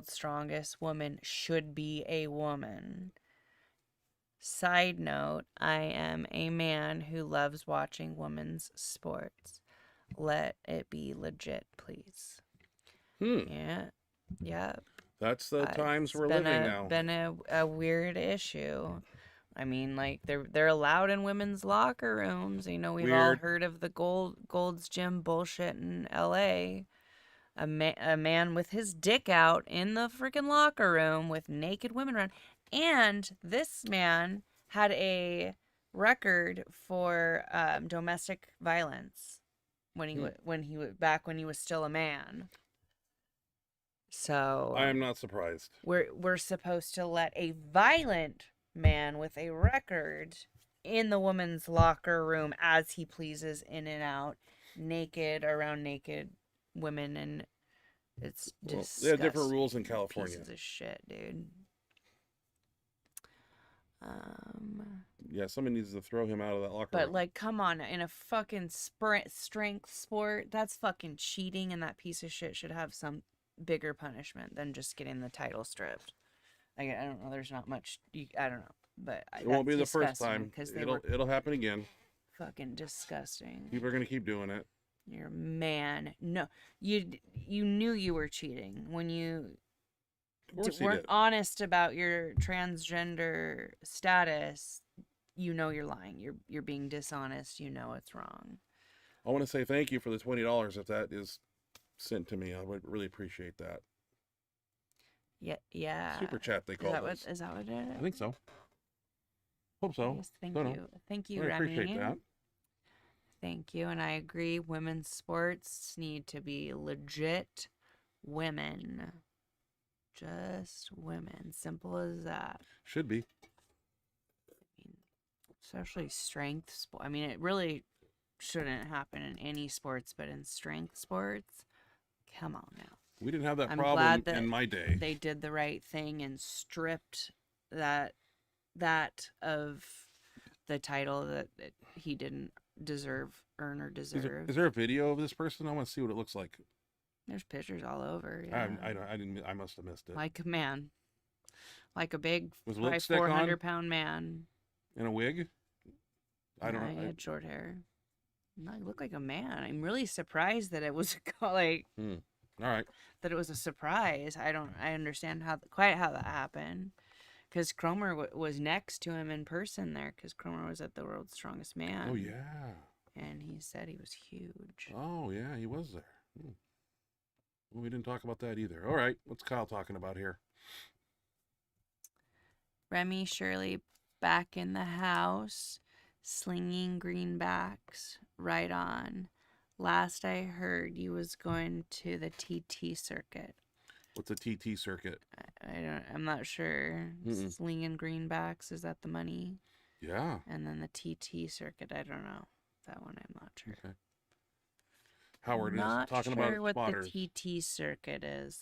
strongest woman should be a woman. Side note, I am a man who loves watching women's sports. Let it be legit, please. Yeah. Yeah. That's the times we're been living now. Been a weird issue. I mean, like they're allowed in women's locker rooms. You know, we've all heard of the Gold's Gym bullshit in L.A. A man with his dick out in the freaking locker room with naked women around. And this man had a record for domestic violence when he was still a man. So I am not surprised. We're supposed to let a violent man with a record in the woman's locker room as he pleases, in and out, naked, around naked women, and it's disgusting. They have different rules in California. Pieces of shit, dude. Yeah, somebody needs to throw him out of that locker room. But like, come on, in a fucking strength sport, that's fucking cheating, and that piece of shit should have some bigger punishment than just getting the title stripped. Like, I don't know. There's not much. I don't know, but it won't be the first time. It'll happen again. fucking disgusting. People are going to keep doing it. You're a man. No, you knew you were cheating when you weren't honest about your transgender status. You know you're lying. You're being dishonest. You know it's wrong. I want to say thank you for the $20 if that is sent to me. I would really appreciate that. Yeah. Super chat, they call it. Is that what it is? I think so. Hope so. Yes, thank you. Thank you, Remy. I appreciate that. Thank you, and I agree. Women's sports need to be legit women. Just women. Simple as that. Should be. I mean, especially strength sport. I mean, it really shouldn't happen in any sports, but in strength sports, come on now. We didn't have that I'm problem glad that in my day. They did the right thing and stripped that of the title that he didn't earn or deserve. Is there a video of this person? I want to see what it looks like. There's pictures all over. Yeah. I must have missed it. Like a man, like a big, 400-pound man in a wig. I don't know. He had short hair. No, he looked like a man. I'm really surprised that it was like. All right. That it was a surprise. I understand quite how that happened, because Cromer was next to him in person there, because Cromer was at the World's Strongest Man. Oh yeah. And he said he was huge. Oh yeah, he was there. Well, we didn't talk about that either. All right, what's Kyle talking about here? Remy Shirley back in the house, slinging greenbacks. Right on. Last I heard, you was going to the TT circuit. What's a TT circuit? I'm not sure. Slinging greenbacks, is that the money? Yeah. And then the TT circuit, I don't know. That one I'm not sure. Okay. Howard is talking about spotters. Not sure what the TT circuit is,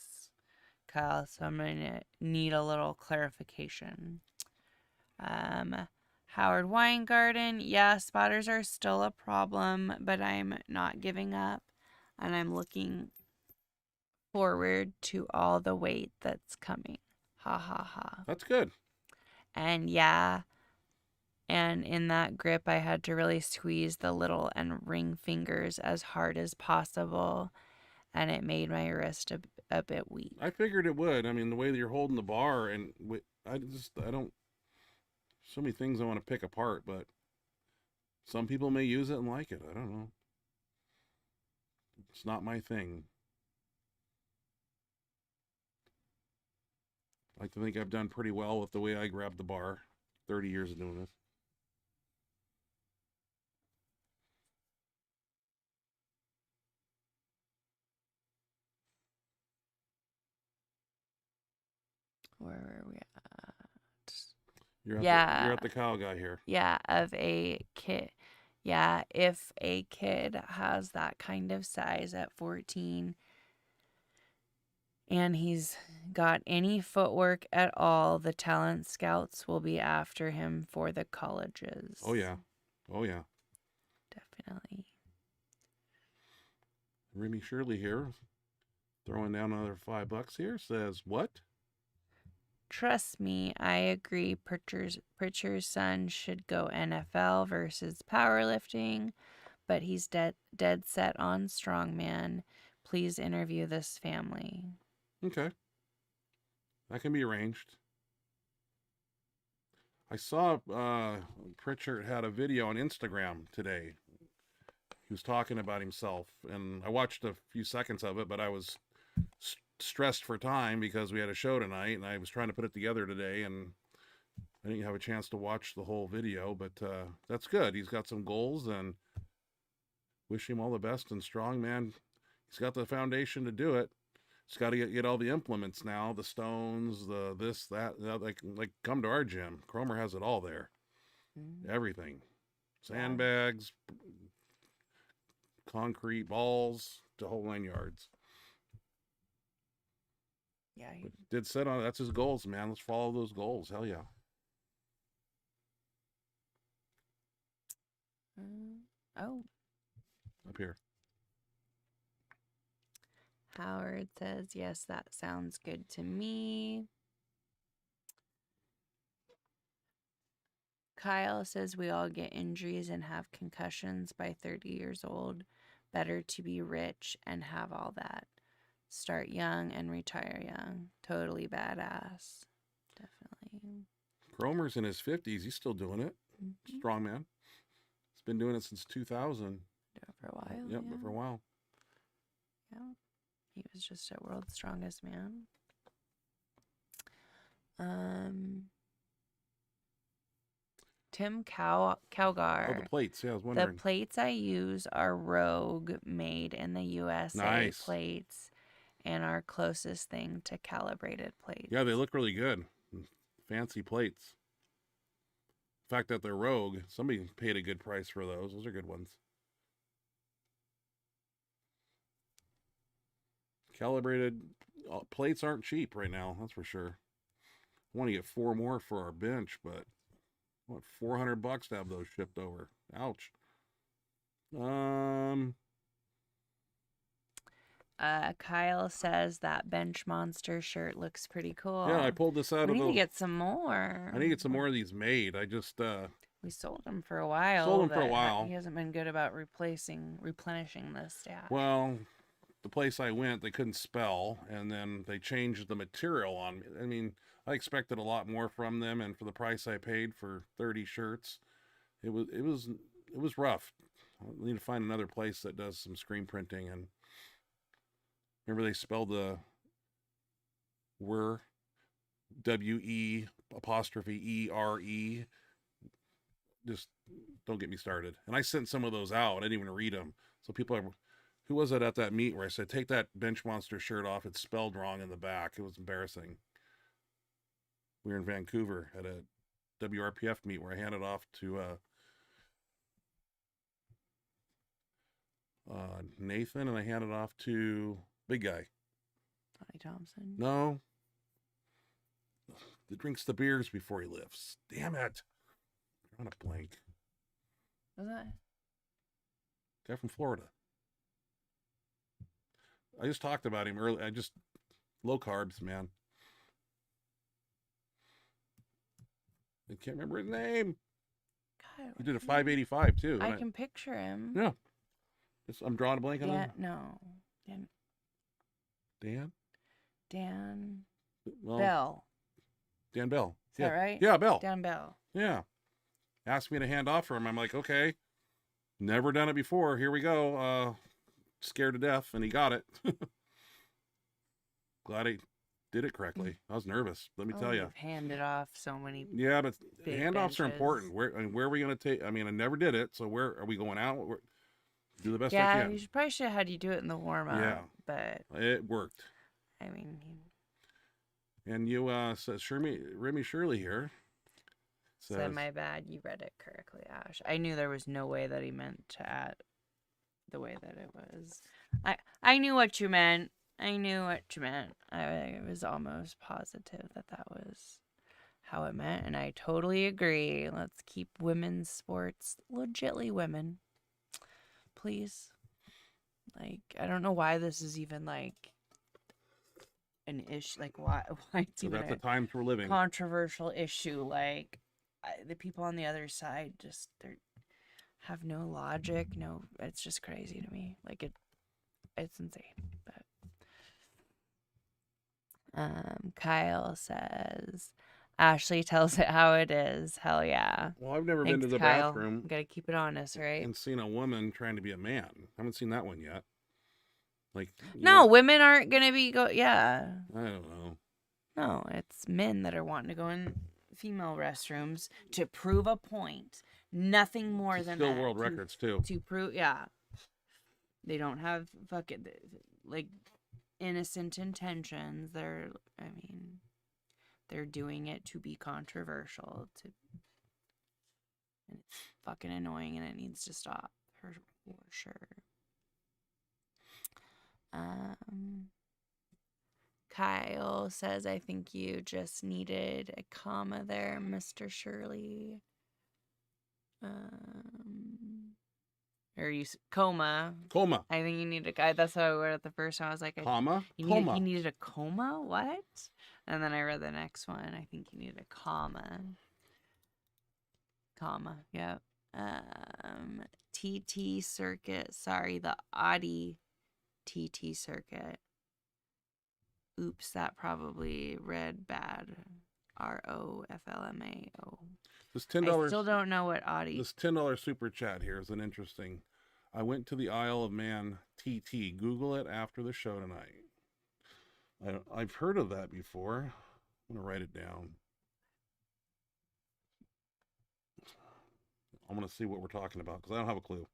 Kyle, so I'm going to need a little clarification. Howard Weingarten, yeah, spotters are still a problem, but I'm not giving up, and I'm looking forward to all the weight that's coming. Ha ha ha. That's good. And yeah, and in that grip, I had to really squeeze the little and ring fingers as hard as possible, and it made my wrist a bit weak. I figured it would. I mean, the way that you're holding the bar, and I don't. So many things I want to pick apart, but some people may use it and like it. I don't know. It's not my thing. I like to think I've done pretty well with the way I grab the bar. 30 years of doing this. Where were we at? You're at the cow guy here. Yeah, of a kid. Yeah, if a kid has that kind of size at 14 and he's got any footwork at all, the talent scouts will be after him for the colleges. Oh, yeah. Oh, yeah. Definitely. Remy Shirley here, throwing down another $5 here, says, what? Trust me, I agree. Pritchard's son should go NFL versus powerlifting, but he's dead set on strongman. Please interview this family. Okay. That can be arranged. I saw Pritchard had a video on Instagram today. He was talking about himself, and I watched a few seconds of it, but I was stressed for time because we had a show tonight, and I was trying to put it together today, and I didn't have a chance to watch the whole video, but that's good. He's got some goals, and wish him all the best. And strong, man, he's got the foundation to do it. He's got to get all the implements now, the stones, the this, that, like come to our gym. Cromer has it all there. Everything. Sandbags, concrete balls, the whole 9 yards. Yeah, he did set on. That's his goals, man. Let's follow those goals. Hell yeah. Oh. Up here. Howard says, yes, that sounds good to me. Kyle says we all get injuries and have concussions by 30 years old. Better to be rich and have all that. Start young and retire young. Totally badass. Definitely. Cromer's in his 50s. He's still doing it. Mhm. Strong man. He's been doing it since 2000. Do it for a while. Yep, but for a while. Yeah. He was just a world's strongest man. Tim Cowgar. Oh, the plates. Yeah, I was The wondering. plates I use are Rogue made in the USA Nice. plates and are closest thing to calibrated plates. Yeah, they look really good. Fancy plates. The fact that they're Rogue, somebody paid a good price for those. Those are good ones. Calibrated plates aren't cheap right now, that's for sure. I want to get 4 more for our bench, but what, $400 to have those shipped over. Ouch. Kyle says that Benchmonster shirt looks pretty cool. Yeah, I pulled this out We of need the. to get some more. I need to get some more of these made. I just We sold them for a while. Sold 'em for a but while. He hasn't been good about replenishing the stash. well, the place I went, they couldn't spell, and then they changed the material on me. I mean, I expected a lot more from them, and for the price I paid for 30 shirts, it was rough. I need to find another place that does some screen printing. And remember, they spelled the We're, WE''ERE. Just don't get me started. And I sent some of those out. I didn't even read them. So people are, who was it at that meet where I said, take that Benchmonster shirt off. It's spelled wrong in the back. It was embarrassing. We were in Vancouver at a WRPF meet where I handed off to Nathan, and I handed off to big guy. Tony Thompson. No. That drinks the beers before he lifts. Damn it. I'm on a blank. Was that? Guy from Florida. I just talked about him earlier. Low carbs, man. I can't remember his name. God, He did a 585 too. I and can picture him. Yeah. I'm drawing a blank on Dan, him. no. Dan. Dan? Dan Well, Bell. Dan Bell. Is that right? Yeah, Bell. Dan Bell. Yeah. Asked me to hand off for him. I'm like, okay. Never done it before. Here we go. Scared to death, and he got it. Glad he did it correctly. I was nervous. Let me tell you. You've handed off so many. Yeah, but big handoffs are benches. important. Where are we going to take? I mean, I never did it, so where are we going out? Do the best I Yeah, can. you probably should have had you do it in the warm up. Yeah. But It worked. I mean, And you says Remy Shirley here. said my bad. You read it correctly, Ash. I knew there was no way that he meant to add the way that it was. I knew what you meant. I was almost positive that was how it meant, and I totally agree. Let's keep women's sports legitly women, please. Like, I don't know why this is even like an issue. Like, why it's So even that's the a times we're living. controversial issue. Like, the people on the other side just have no logic. No, it's just crazy to me. Like, it's insane. But Kyle says Ashley tells it how it is. Hell yeah. Well, I've never been Thanks, to the Kyle. bathroom Gotta keep it honest, right? and seen a woman trying to be a man. I haven't seen that one yet. Like, No, women aren't gonna be yeah. I don't know. No, it's men that are wanting to go in female restrooms to prove a point. Nothing more than Still that. world records too. To prove, yeah. They don't have fucking like innocent intentions. They're doing it to be controversial. And it's fucking annoying, and it needs to stop for sure. Kyle says, I think you just needed a comma there, Mr. Shirley. Or coma. Coma. I think you need a. That's how I read it the first time. I was like, Comma. you Coma. needed a coma? What? And then I read the next one. I think you need a comma. comma. Yep. TT circuit. Sorry, the Audi TT circuit. Oops, that probably read bad. ROFLMAO. This I $10. still don't know what Audi. This $10 super chat here is an interesting. I went to the Isle of Man TT. Google it after the show tonight. I've heard of that before. I'm gonna write it down. I'm gonna see what we're talking about because I don't have a clue.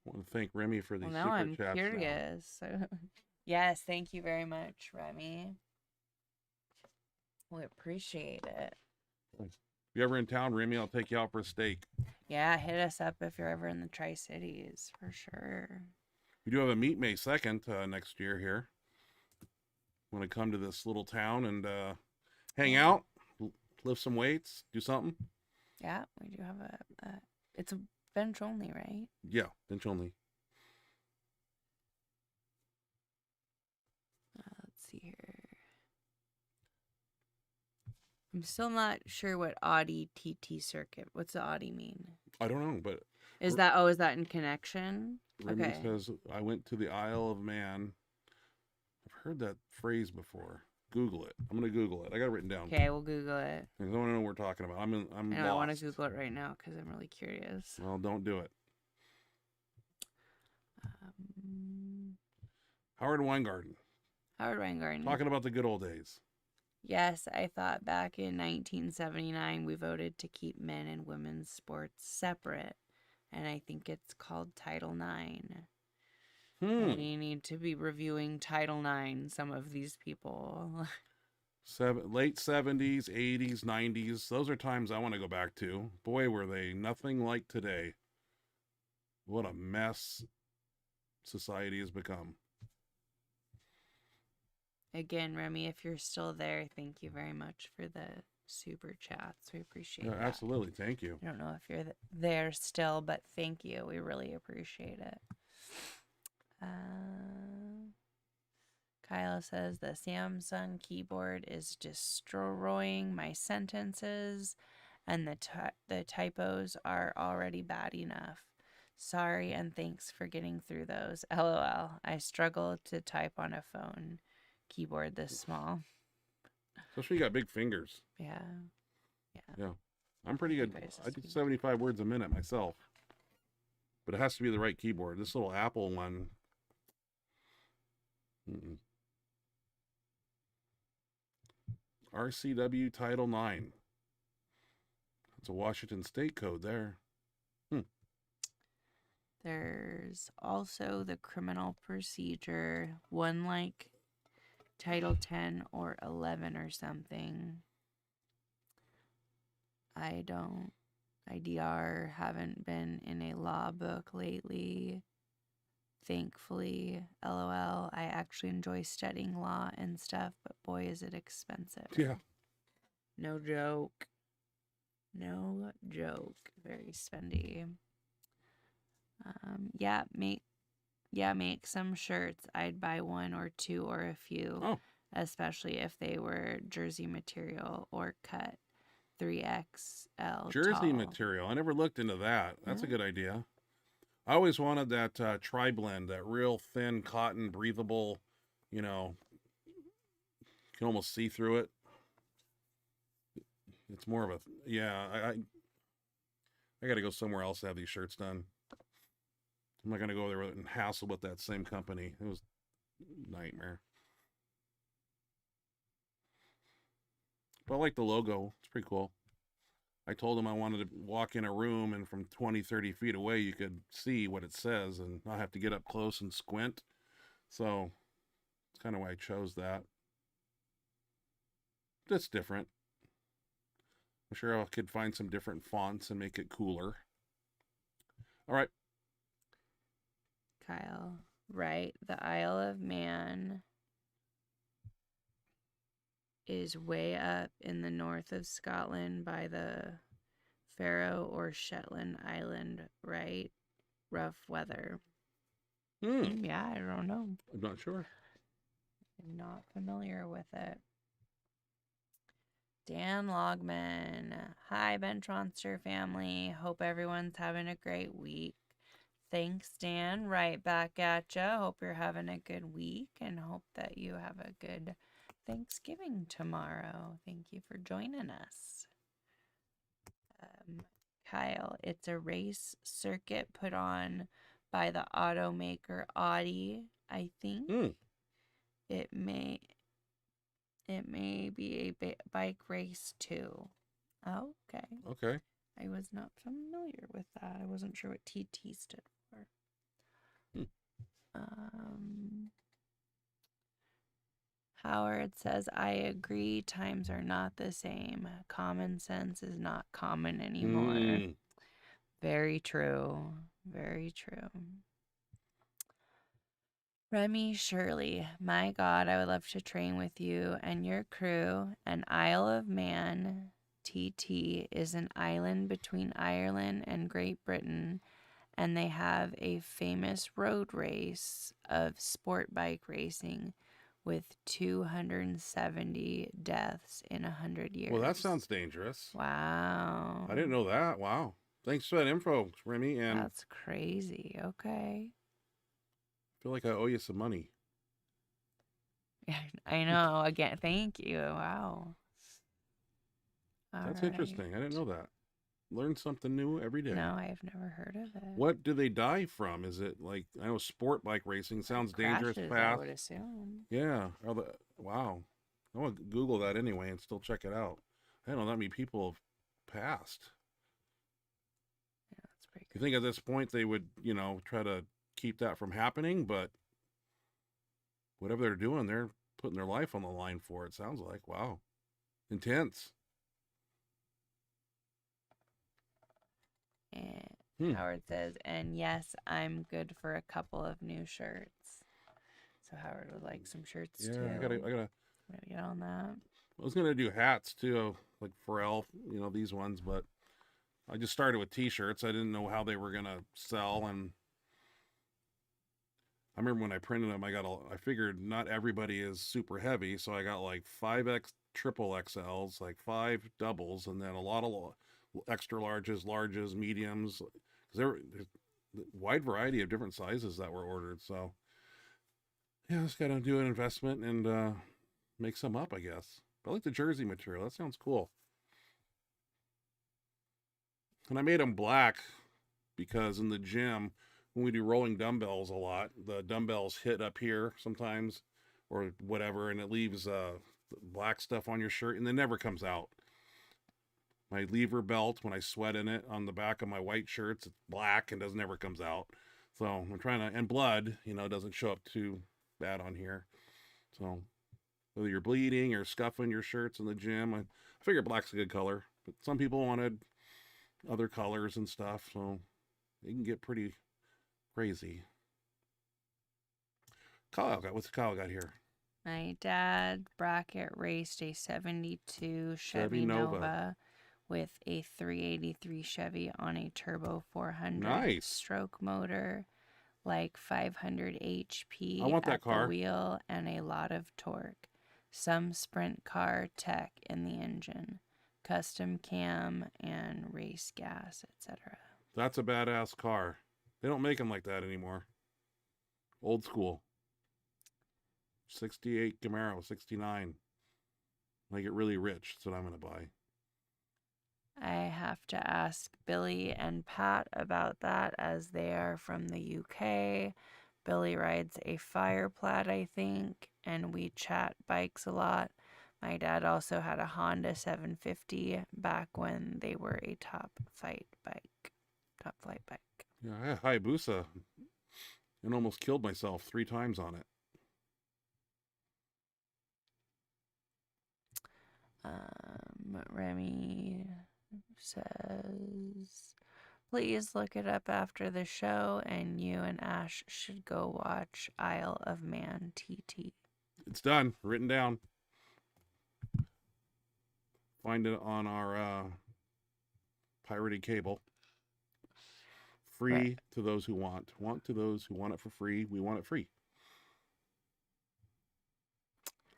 I want to thank Remy for the Well, now super I'm chats. curious. Yes, thank you very much, Remy. We appreciate it. If you're ever in town, Remy, I'll take you out for a steak. Yeah, hit us up if you're ever in the Tri-Cities, for sure. We do have a meet May 2nd next year here. Want to come to this little town and hang out, lift some weights, do something? Yeah, we do have it's a bench only, right? Yeah, bench only. Let's see here. I'm still not sure what Audi TT circuit. What's the Audi mean? I don't know, but Is that in connection? Remy Okay. says, I went to the Isle of Man. I've heard that phrase before. Google it. I'm going to Google it. I got it written down. Okay, we'll Google it. I don't know what we're talking about. I'm And lost. I want to Google it right now because I'm really curious. Well, don't do it. Howard Weingarten. Howard Weingarten. Talking about the good old days. Yes, I thought back in 1979 we voted to keep men and women's sports separate. And I think it's called Title IX. We need to be reviewing Title IX, some of these people. Late 70s, 80s, 90s. Those are times I want to go back to. Boy, were they nothing like today. What a mess society has become. Again, Remy, if you're still there, thank you very much for the super chats. We appreciate it. Absolutely. Thank you. I don't know if you're there still, but thank you. We really appreciate it. Kyle says the Samsung keyboard is destroying my sentences, and the typos are already bad enough. Sorry, and thanks for getting through those. LOL. I struggle to type on a phone keyboard this small. Especially you got big fingers. Yeah. I'm pretty good. I do 75 words a minute myself. But it has to be the right keyboard. This little Apple one. RCW Title IX. That's a Washington State code there. There's also the criminal procedure, one like Title 10 or 11 or something. IDR haven't been in a law book lately. Thankfully, LOL. I actually enjoy studying law and stuff, but boy, is it expensive. Yeah. No joke. No joke. Very spendy. Make some shirts. I'd buy one or two or a few, especially if they were jersey material or cut 3XL. Jersey tall. material. I never looked into that. That's a good idea. I always wanted that tri-blend, that real thin cotton, breathable, you can almost see through it. It's more of a, I got to go somewhere else to have these shirts done. I'm not going to go there and hassle with that same company. It was a nightmare. But I like the logo. It's pretty cool. I told him I wanted to walk in a room and from 20, 30 feet away, you could see what it says and not have to get up close and squint. So that's kind of why I chose that. That's different. I'm sure I could find some different fonts and make it cooler. All right. Kyle, right? The Isle of Man is way up in the north of Scotland by the Faroe or Shetland Island, right? Rough weather. Yeah, I don't know. I'm not sure. I'm not familiar with it. Dan Logman. Hi, Benchmonster family. Hope everyone's having a great week. Thanks, Dan. Right back at ya. Hope you're having a good week and hope that you have a good Thanksgiving tomorrow. Thank you for joining us. Kyle, it's a race circuit put on by the automaker Audi, I think. It may be a bike race too. Oh, okay. Okay. I was not familiar with that. I wasn't sure what TT stood for. Howard says, I agree. Times are not the same. Common sense is not common anymore. Very true. Very true. Remy Shirley, my God, I would love to train with you and your crew. An Isle of Man TT is an island between Ireland and Great Britain, and they have a famous road race of sport bike racing with 270 deaths in 100 years. Well, that sounds dangerous. Wow. I didn't know that. Wow. Thanks for that info, Remy. And that's crazy. Okay. I feel like I owe you some money. I know. Again, thank you. Wow. That's interesting. I didn't know that. Learn something new every day. No, I've never heard of it. What do they die from? Is it like, I know sport bike racing sounds dangerous, Crashes, fast. I would assume. Yeah. Wow. I want to Google that anyway and still check it out. I don't know that many people have passed. Yeah, that's pretty You think at this point they would, try to keep that from happening, but whatever they're doing, they're putting their life on the line for it, sounds like. Wow. Intense. And Howard says, and yes, I'm good for a couple of new shirts. So Howard would like some shirts too. I gotta get on that. I was gonna do hats too, like Pharrell, these ones, but I just started with t-shirts. I didn't know how they were gonna sell, and I remember when I printed them, I figured not everybody is super heavy, so I got like 5X triple XLs, like 5 doubles, and then a lot of extra larges, mediums, because there's a wide variety of different sizes that were ordered. So yeah, I just gotta do an investment and make some up, I guess. But I like the jersey material. That sounds cool. And I made them black because in the gym, when we do rolling dumbbells a lot, the dumbbells hit up here sometimes or whatever, and it leaves black stuff on your shirt, and it never comes out. My lever belt, when I sweat in it on the back of my white shirts, it's black and never comes out. So I'm trying to, and blood, doesn't show up too bad on here. So whether you're bleeding or scuffing your shirts in the gym, I figure black's a good color. But some people wanted other colors and stuff, so it can get pretty crazy. What's Kyle got here? My dad bracket raced a 72 Chevy Nova with a 383 Chevy on a turbo 400 stroke motor, like 500 HP I want that car. the wheel, and a lot of torque. Some sprint car tech in the engine, custom cam and race gas, etc. That's a badass car. They don't make them like that anymore. Old school. 68 Camaro, 69. When I get really rich, that's what I'm going to buy. I have to ask Billy and Pat about that as they are from the UK. Billy rides a Fireplaid, I think, and we chat bikes a lot. My dad also had a Honda 750 back when they were a top flight bike. Yeah, I had a Hayabusa and almost killed myself 3 times on it. Remy says, please look it up after the show, and you and Ash should go watch Isle of Man TT. It's done, written down. Find it on our pirated cable. Free to those who want. Want to those who want it for free. We want it free.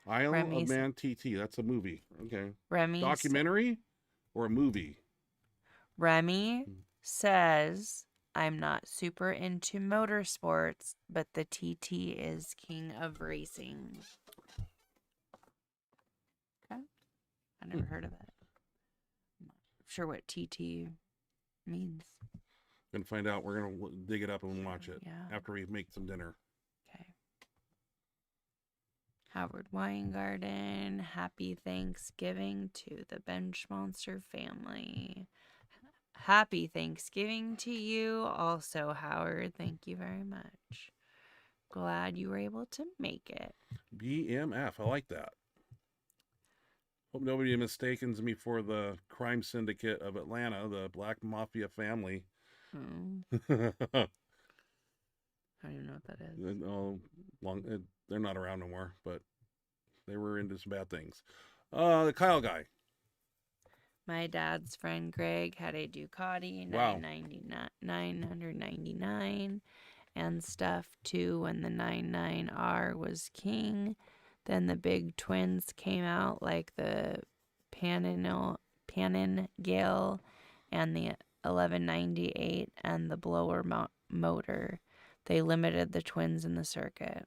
Isle Remy of Man TT. That's a movie. Okay. Remy Documentary or a movie? Remy says, I'm not super into motorsports, but the TT is king of racing. Okay. I never heard of it. I'm not sure what TT means. Gonna find out. We're gonna dig it up and watch it Yeah. after we make some dinner. Okay. Howard Weingarten, happy Thanksgiving to the Benchmonster family. Happy Thanksgiving to you also, Howard. Thank you very much. Glad you were able to make it. BMF. I like that. Hope nobody mistakes me for the crime syndicate of Atlanta, the Black Mafia family. I don't even know what that is. Oh, they're not around no more, but they were into some bad things. The Kyle guy. My dad's friend Greg had a Ducati Wow. 999 and stuff too when the 99R was king. Then the big twins came out like the Panigale and the 1198 and the blower motor. They limited the twins in the circuit.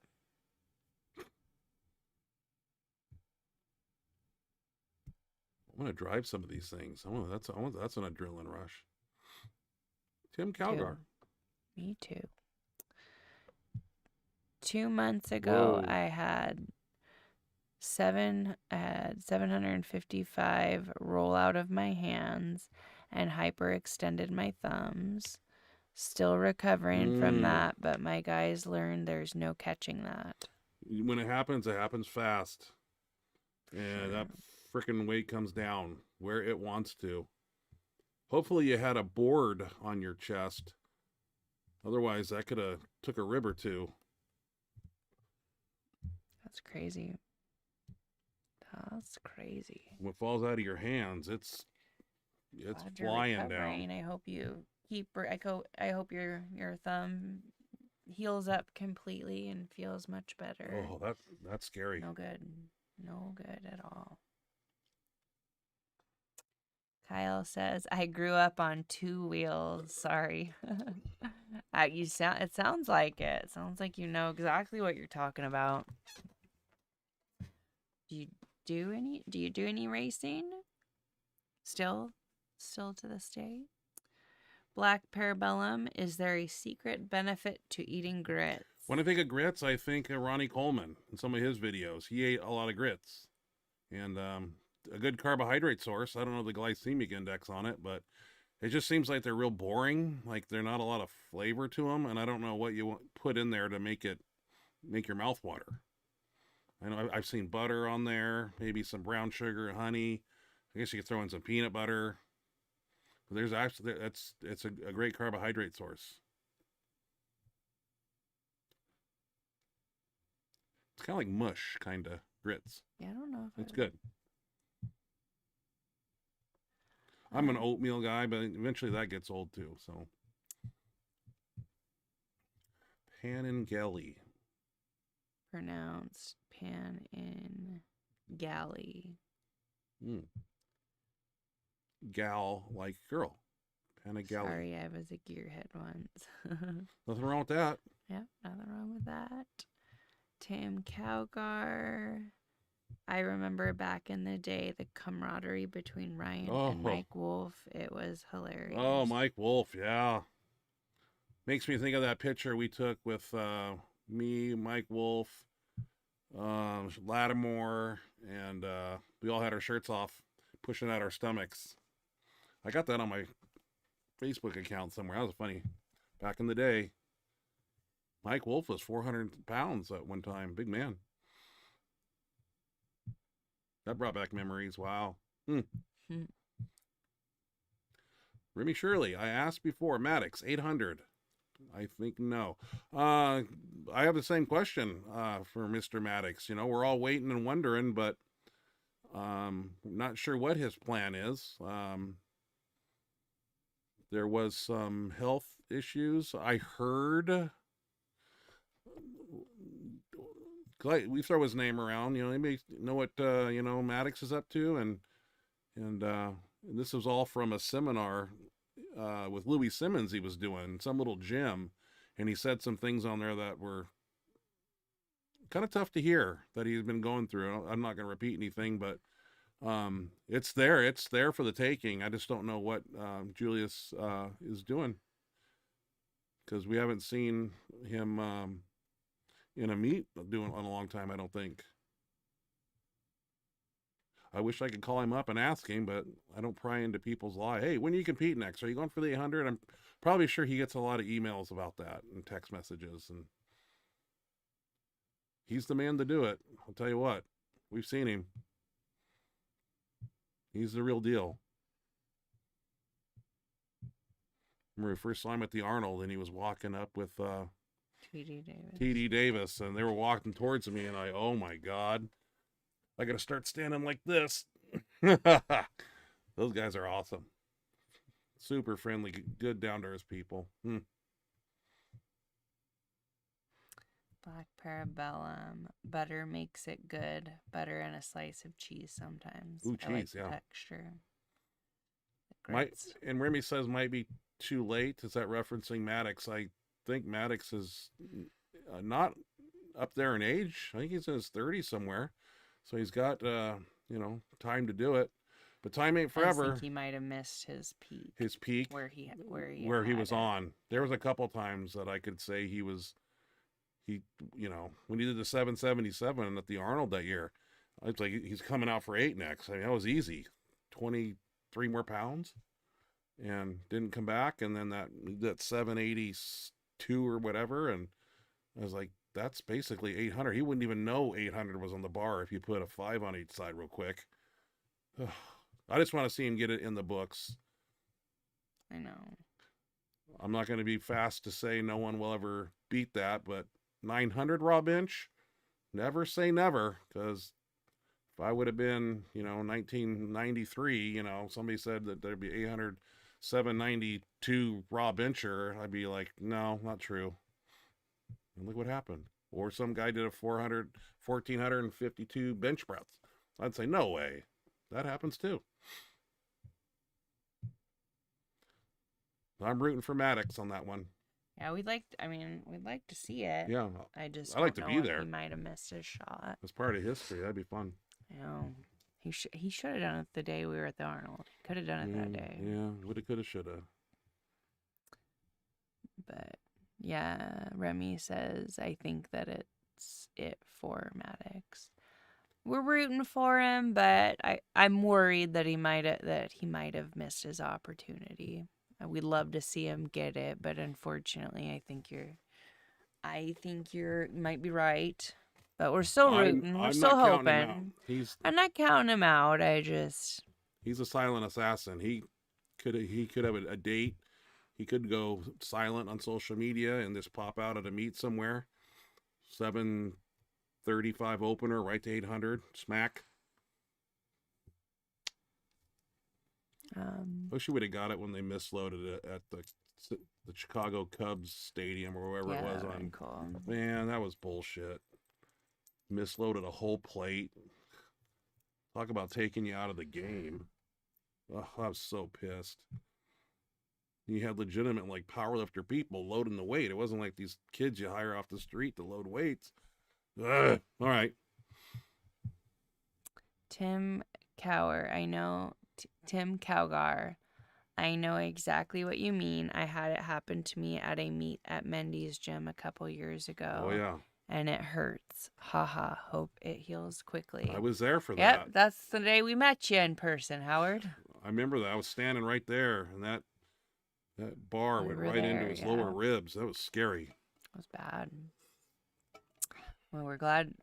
I want to drive some of these things. That's an adrenaline rush. Tim Calgar. Me too. 2 months ago, Whoa. I had 755 roll out of my hands and hyperextended my thumbs. Still recovering from that, but my guys learned there's no catching that. When it happens fast. And that freaking weight comes down where it wants to. Hopefully you had a board on your chest. Otherwise, that could have took a rib or two. That's crazy. That's crazy. What falls out of your hands, it's Glad you're flying recovering. down. I hope you keep. I hope your thumb heals up completely and feels much better. Oh, that's scary. No good. No good at all. Kyle says, I grew up on 2 wheels. Sorry. It sounds like it. It sounds like you know exactly what you're talking about. Do you do any racing? Still to this day? Black Parabellum, is there a secret benefit to eating grits? When I think of grits, I think of Ronnie Coleman in some of his videos. He ate a lot of grits. And a good carbohydrate source. I don't know the glycemic index on it, but it just seems like they're real boring. Like they're not a lot of flavor to them. And I don't know what you put in there to make your mouth water. I know I've seen butter on there, maybe some brown sugar, honey. I guess you could throw in some peanut butter. But there's actually, it's a great carbohydrate source. It's kind of like mush, kind of grits. Yeah, I don't know if It's good. I'm an oatmeal guy, but eventually that gets old too. So, Panigale. Pronounced Panigale. Gal, like girl. Panigale. Sorry, I was a gearhead once. Nothing wrong with that. Yep, nothing wrong with that. Tim Calgar. I remember back in the day the camaraderie between Ryan and Mike Wolf. It was hilarious. Oh, Mike Wolf, yeah. Makes me think of that picture we took with me, Mike Wolf, Lattimore, and we all had our shirts off, pushing out our stomachs. I got that on my Facebook account somewhere. That was funny. Back in the day, Mike Wolf was 400 pounds at one time. Big man. That brought back memories. Wow. Remy Shirley, I asked before. Maddox, 800. I think no. I have the same question for Mr. Maddox. You know, we're all waiting and wondering, but not sure what his plan is. There was some health issues. I heard we throw his name around. You know, anybody know what you know Maddox is up to, and this was all from a seminar with Louis Simmons he was doing some little gym, and he said some things on there that were kind of tough to hear that he's been going through. I'm not going to repeat anything, but it's there for the taking. I just don't know what Julius is doing, because we haven't seen him in a meet doing in a long time, I don't think. I wish I could call him up and ask him, but I don't pry into people's lives. Hey, when do you compete next? Are you going for the 800? I'm probably sure he gets a lot of emails about that and text messages, and he's the man to do it. I'll tell you what, we've seen him. He's the real deal. Remember, we first saw him at the Arnold, and he was walking up with T.D. Davis, and they were walking towards me, and oh my God, I got to start standing like this. Those guys are awesome. Super friendly, good, down-to-earth people. Black Parabellum. Butter makes it good. Butter and a slice of cheese sometimes. Ooh, I like cheese, the yeah. texture. And Remy says might be too late. Is that referencing Maddox? I think Maddox is not up there in age. I think he's in his 30s somewhere. So he's got, you know, time to do it. But time ain't forever. I think he might have missed his peak. His peak? Where he was on. There was a couple times that I could say he, you know, when he did the 777 at the Arnold that year, I was like, he's coming out for 8 next. I mean, that was easy. 23 more pounds. And didn't come back. And then that 782 or whatever. And I was like, that's basically 800. He wouldn't even know 800 was on the bar if you put a 5 on each side real quick. I just want to see him get it in the books. I know. I'm not going to be fast to say no one will ever beat that, but 900 raw bench, never say never, because if I would have been, you know, 1993, you know, somebody said that there'd be 800, 792 raw bencher, I'd be like, no, not true. And look what happened. Or some guy did a 1,452 bench press. I'd say, no way. That happens too. I'm rooting for Maddox on that one. Yeah, we'd like to see it. Yeah. I like to be there. He might have missed his shot. As part of history, that'd be fun. You know, he should have done it the day we were at the Arnold. Could have done it that day. Yeah, woulda, coulda, shoulda. But yeah, Remy says, I think that it's it for Maddox. We're rooting for him, but I'm worried that he might have missed his opportunity. We'd love to see him get it, but unfortunately, I think you might be right. But we're still rooting. We're still hoping. I'm not counting him out. He's a silent assassin. He could have a date. He could go silent on social media and just pop out at a meet somewhere. 735 opener, right to 800, smack. Wish you would have got it when they misloaded it at the Chicago Cubs stadium or wherever it was on. Cool. Man, that was bullshit. Misloaded a whole plate. Talk about taking you out of the game. Oh, I was so pissed. You had legitimate like powerlifter people loading the weight. It wasn't like these kids you hire off the street to load weights. Ugh. All right. Tim Cowgar, I know exactly what you mean. I had it happen to me at a meet at Mendy's gym a couple years ago. Oh, yeah. And it hurts. Haha. Hope it heals quickly. I was there for that. Yep, that's the day we met you in person, Howard. I remember that. I was standing right there, and that bar went right into his lower ribs. That was scary. It was bad. Well, we're glad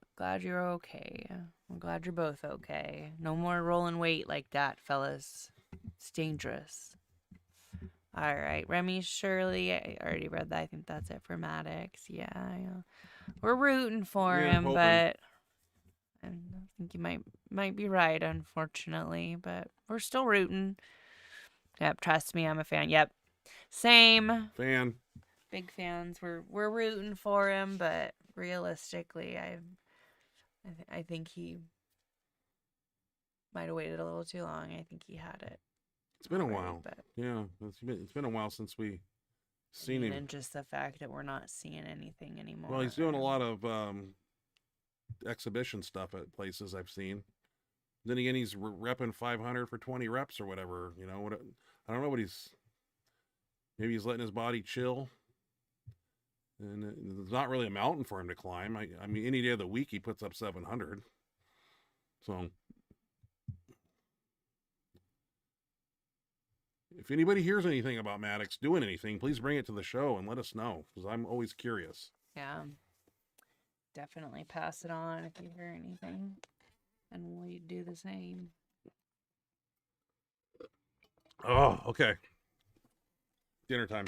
you're okay. I'm glad you're both okay. No more rolling weight like that, fellas. It's dangerous. All right, Remy Shirley. I already read that. I think that's it for Maddox. Yeah. We're rooting for him, hoping. but I think you might be right, unfortunately. But we're still rooting. Yep, trust me, I'm a fan. Yep, same. Fan. Big fans. We're rooting for him, but realistically, I think he might have waited a little too long. I think he had it. It's been a already, while. but Yeah, it's been a while since we seen him. and just the fact that we're not seeing anything anymore. Well, he's doing a lot of exhibition stuff at places I've seen. Then again, he's repping 500 for 20 reps or whatever. You know, I don't know what maybe he's letting his body chill. And there's not really a mountain for him to climb. I mean, any day of the week he puts up 700. So if anybody hears anything about Maddox doing anything, please bring it to the show and let us know, because I'm always curious. Yeah. Definitely pass it on if you hear anything. And we'll do the same. Oh, okay. Dinner time.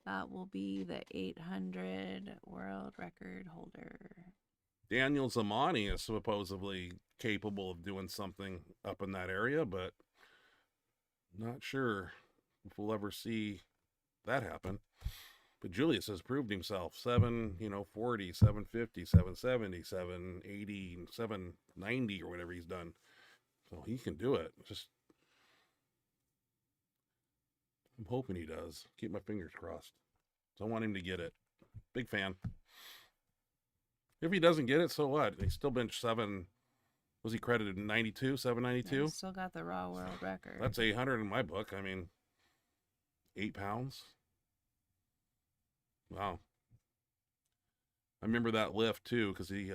That will be the 800 world record holder. Daniel Zamani is supposedly capable of doing something up in that area, but not sure if we'll ever see that happen. But Julius has proved himself. 740, 750, 770, 780, 790 or whatever he's done. So he can do it. Just I'm hoping he does. Keep my fingers crossed. So I want him to get it. Big fan. If he doesn't get it, so what? He still benched 7. Was he credited 92? 792? Still got the raw world record. That's 800 in my book. I mean, 8 pounds. Wow. I remember that lift too, because he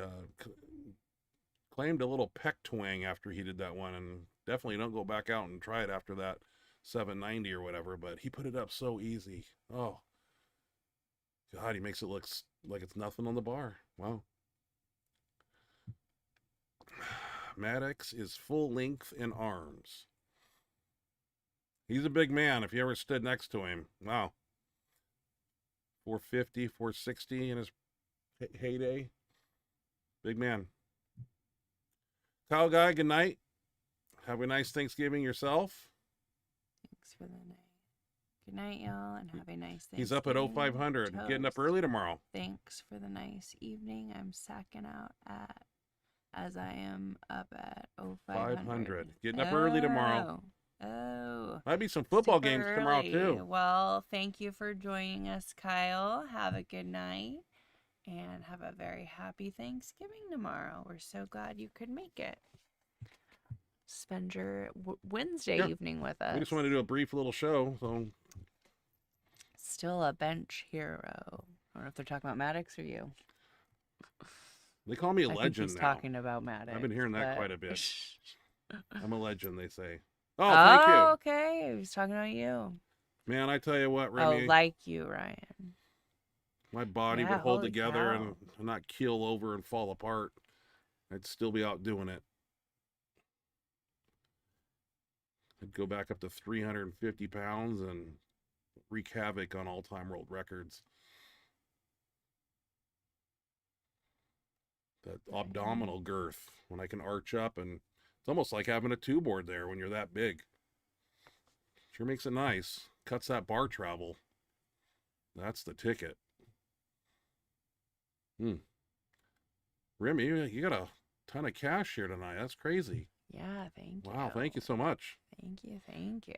claimed a little pec twang after he did that one, and definitely don't go back out and try it after that 790 or whatever, but he put it up so easy. Oh, God, he makes it look like it's nothing on the bar. Wow. Maddox is full length in arms. He's a big man if you ever stood next to him. Wow. 450, 460 in his heyday. Big man. Kyle Guy, good night. Have a nice Thanksgiving yourself. Thanks for the night. Good night, y'all, and have a nice day. He's up at 0500, getting up early tomorrow. Thanks for the nice evening. I'm sacking out as I am up at 0500. Getting up early tomorrow. Oh. Might be some football Super games tomorrow, early. too. Well, thank you for joining us, Kyle. Have a good night and have a very happy Thanksgiving tomorrow. We're so glad you could make it. Spend your Wednesday evening with us. We just want to do a brief little show. So Still a bench hero. I don't know if they're talking about Maddox or you. They call me a I think legend he's now. talking about Maddox. I've been hearing that quite a bit. I'm a legend, they say. Oh, Oh, thank you. okay. He's talking about you. Man, I tell you what, Remy. Oh, like you, Ryan. My body Yeah, would hold holy together cow. and not keel over and fall apart. I'd still be out doing it. I'd go back up to 350 pounds and wreak havoc on all-time world records. That abdominal girth, when I can arch up, and it's almost like having a two board there when you're that big. Sure makes it nice. Cuts that bar travel. That's the ticket. Remy, you got a ton of cash here tonight. That's crazy. Yeah, thank you. Wow, thank you so much. Thank you, thank you.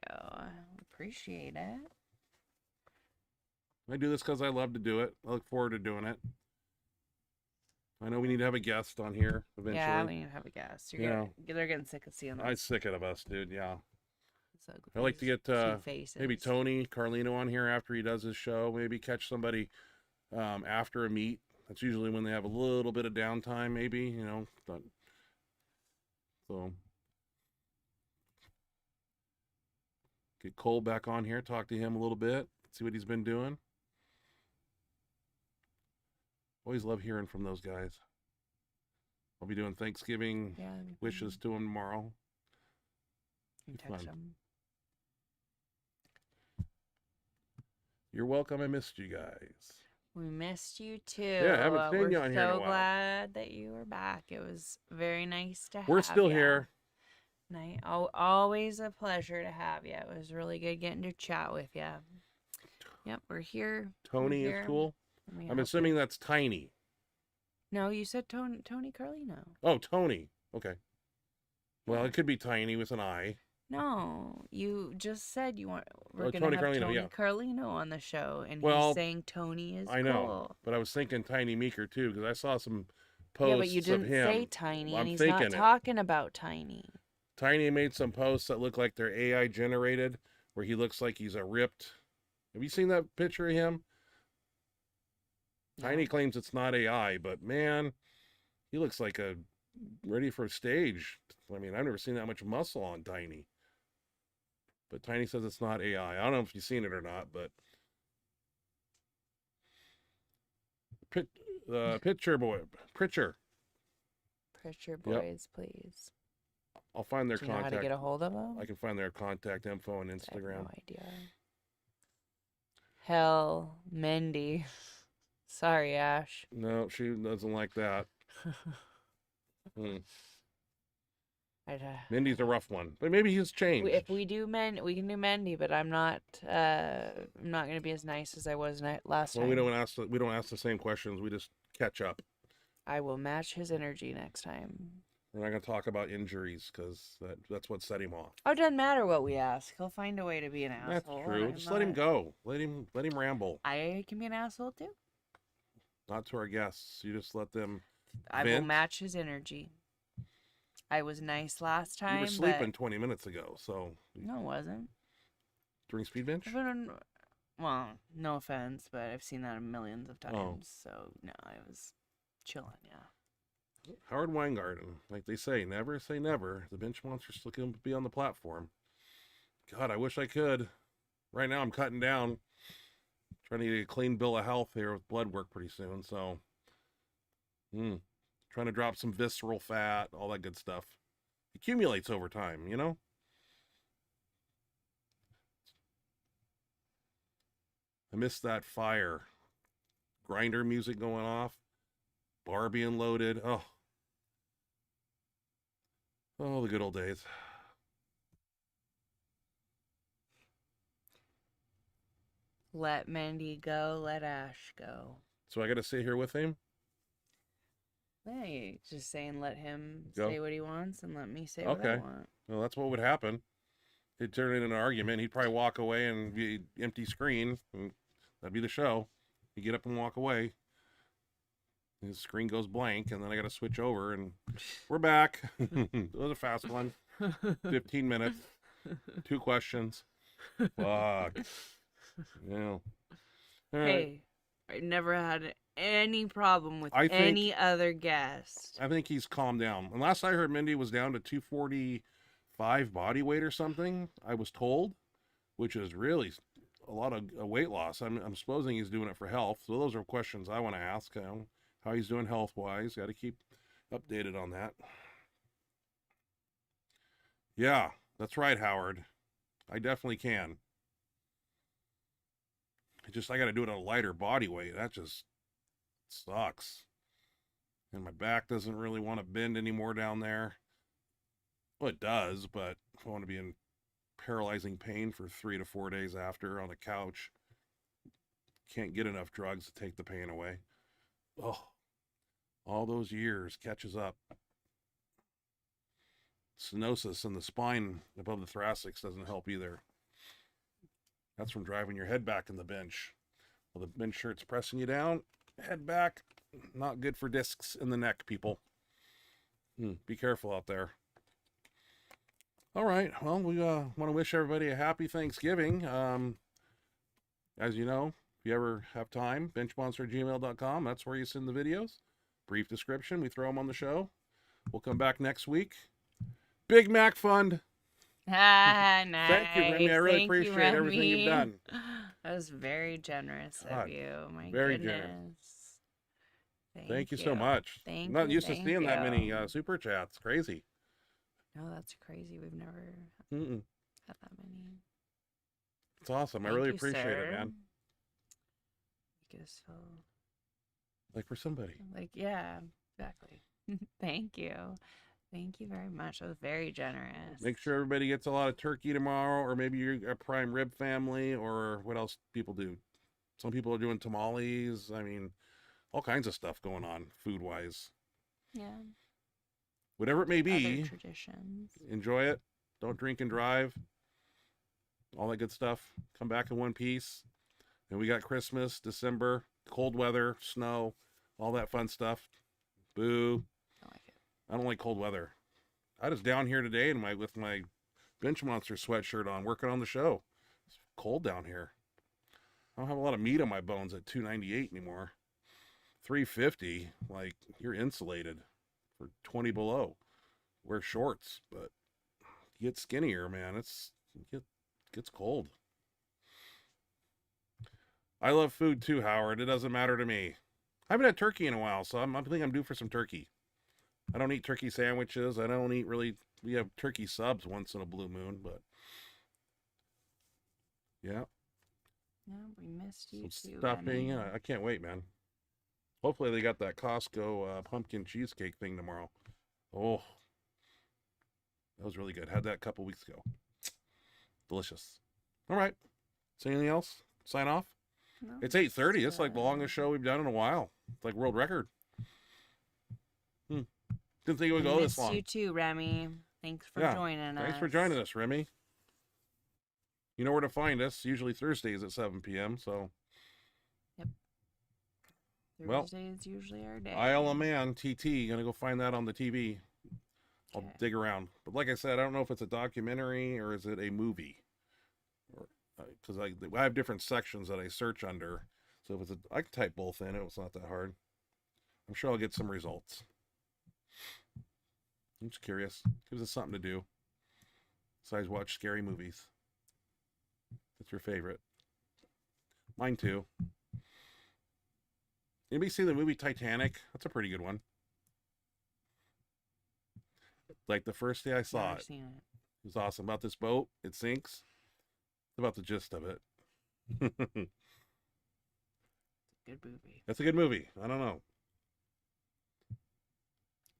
Appreciate it. I do this because I love to do it. I look forward to doing it. I know we need to have a guest on here eventually. Yeah, we need to have a guest. They're getting sick of seeing them. I'm sick of us, dude. Yeah. So I like to get cute faces. maybe Tony Carlino on here after he does his show. Maybe catch somebody after a meet. That's usually when they have a little bit of downtime, maybe, you know. So get Cole back on here, talk to him a little bit, see what he's been doing. Always love hearing from those guys. I'll be doing Thanksgiving wishes to him tomorrow. You can text them. You're welcome. I missed you guys. We missed you too. Yeah, I haven't seen We're you on here in a so while. glad that you were back. It was very nice to have We're still ya. here. Always a pleasure to have you. It was really good getting to chat with you. Yep, we're here. Tony We're is here. cool. We I'm help assuming you. that's Tiny. No, you said Tony Carlino. Oh, Tony. Okay. Well, Yeah. it could be Tiny with an I. No, you just said we're Oh, gonna Tony have Carlino, Tony yeah. Carlino on the show, and Well, he's saying Tony is I know, cool. but I was thinking Tiny Meeker too because I saw some Yeah, posts but you of didn't him. say Tiny, I'm and he's thinking not it. talking about Tiny. Tiny made some posts that look like they're AI generated, where he looks like he's a ripped. Have you seen that picture of him? No. Tiny claims it's not AI, but man, he looks like a ready for a stage. I mean, I've never seen that much muscle on Tiny. But Tiny says it's not AI. I don't know if you've seen it or not, but Pritcher. Pritcher boys, please. I'll find their Do you know contact. how to get a hold of them? I can find their contact info on I have Instagram. no idea. Hell, Mindy. Sorry, Ash. No, she doesn't like that. Mindy's a rough one, but maybe he's changed. If we do we can do Mindy, but I'm not gonna be as nice as I was last time. We don't ask the same questions. We just catch up. I will match his energy next time. We're not gonna talk about injuries because that's what set him off. Oh, it doesn't matter what we ask. He'll find a way to be an asshole. That's true. Just let him go. Let him ramble. I can be an asshole too. Not to our guests. You just let them. I will match his energy. I was nice last time. You were sleeping 20 minutes ago, so. No, it wasn't. During Speed Bench? Well, no offense, but I've seen that millions of times. So, no, I was chilling, yeah. Howard Weingarten, like they say, never say never. The bench monster's still going to be on the platform. God, I wish I could. Right now I'm cutting down. Trying to get a clean bill of health here with blood work pretty soon, so. Trying to drop some visceral fat, all that good stuff. Accumulates over time, you know? I missed that fire. Grinder music going off. Bar being loaded. Oh, the good old days. Let Mindy go, let Ash go. So I got to sit here with him? Yeah, you're just saying let him Go. say what he wants and let me say what I want. Well, that's what would happen. It'd turn into an argument. He'd probably walk away and be empty screen. And that'd be the show. He'd get up and walk away. His screen goes blank, and then I got to switch over, and we're back. It was a fast one. 15 minutes. 2 questions. Fuck. Yeah. All right. Hey, I never had any problem with any other guest. I think he's calmed down. And last I heard, Mindy was down to 245 body weight or something, I was told, which is really a lot of weight loss. I'm supposing he's doing it for health. So those are questions I want to ask. How he's doing health-wise. Got to keep updated on that. Yeah, that's right, Howard. I definitely can. I got to do it on a lighter body weight. That just sucks. And my back doesn't really want to bend anymore down there. Well, it does, but if I want to be in paralyzing pain for 3 to 4 days after on a couch, can't get enough drugs to take the pain away. Oh, all those years catches up. Stenosis in the spine above the thoracics doesn't help either. That's from driving your head back in the bench. Well, the bench shirt's pressing you down, head back. Not good for discs in the neck, people. Be careful out there. All right. Well, we want to wish everybody a happy Thanksgiving. As you know, if you ever have time, benchmonster@gmail.com. That's where you send the videos. Brief description. We throw them on the show. We'll come back next week. Big Mac Fund. Ah, nice. Thank you, Remy. I really appreciate everything you've done. That was very generous of you. My very goodness. Generous. Thank you so much. Thank I'm not you, used to thank seeing that many you. super chats. Crazy. No, that's crazy. We've never Mm-mm. had that many. It's awesome. I Thank really you, appreciate sir. it, man. Make us feel Like for somebody. like, yeah, exactly. Thank you. Thank you very much. That was very generous. Make sure everybody gets a lot of turkey tomorrow, or maybe you're a prime rib family, or what else people do? Some people are doing tamales. I mean, all kinds of stuff going on food-wise. Yeah. Whatever it may be, Other traditions. enjoy it. Don't drink and drive. All that good stuff. Come back in one piece. And we got Christmas, December, cold weather, snow, all that fun stuff. Boo. I like it. I don't like cold weather. I was down here today with my Benchmonster sweatshirt on, working on the show. It's cold down here. I don't have a lot of meat on my bones at 298 anymore. 350, like, you're insulated for 20 below. Wear shorts, but you get skinnier, man. It gets cold. I love food too, Howard. It doesn't matter to me. I haven't had turkey in a while, so I think I'm due for some turkey. I don't eat turkey sandwiches. I don't eat really. We have turkey subs once in a blue moon, but yeah. No, we missed you Some too. stuffing. Remy. I can't wait, man. Hopefully they got that Costco pumpkin cheesecake thing tomorrow. Oh, that was really good. Had that a couple weeks ago. Delicious. All right. So anything else? Sign off? No, It's 8:30. It's like the longest show we've done in a while. It's like world record. Didn't think it would We go this missed long. you too, Remy. Thanks for Yeah, joining us. Thanks for joining us, Remy. You know where to find us. Usually Thursdays at 7 p.m. So well, Thursday is usually our day. Isle of Man, TT. Gonna go find that on the TV. I'll Okay. dig around. But like I said, I don't know if it's a documentary or is it a movie. Because I have different sections that I search under. So if I can type both in. It's not that hard. I'm sure I'll get some results. I'm just curious. Gives us something to do. Besides watch scary movies. What's your favorite? Mine too. Anybody see the movie Titanic? That's a pretty good one. Like the first day I saw Never it. seen it. It was awesome. About this boat, it sinks. It's about the gist of it. Good movie. That's a good movie. I don't know.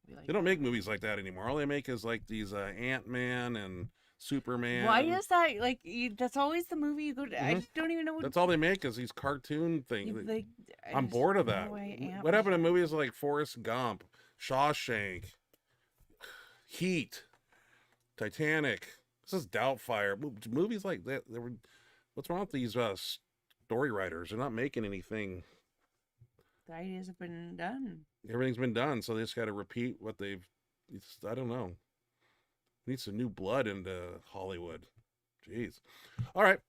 We like They don't make movies like that anymore. All they make is like these Ant-Man and Superman. Why is that like? That's always the movie you go to. I don't even know what. That's all they make is these cartoon things. Like, I'm bored of that. What happened to movies like Forrest Gump, Shawshank, Heat, Titanic? This is Doubtfire. Movies like that. What's wrong with these story writers? They're not making anything. The ideas have been done. Everything's been done, so they just got to repeat what they've. I don't know. Need some new blood into Hollywood. Jeez. All right.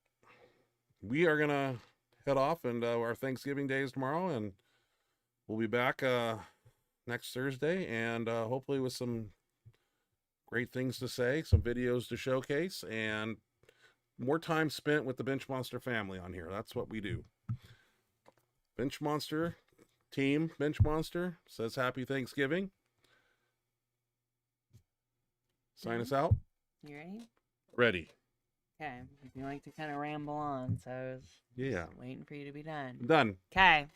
We are going to head off, and our Thanksgiving Day is tomorrow, and we'll be back next Thursday, and hopefully with some great things to say, some videos to showcase, and more time spent with the Benchmonster family on here. That's what we do. Benchmonster team, Benchmonster says happy Thanksgiving. Sign us out. You ready? Ready. Okay. You like to kind of ramble on, so I was Yeah. waiting for you to be done. Done. Okay.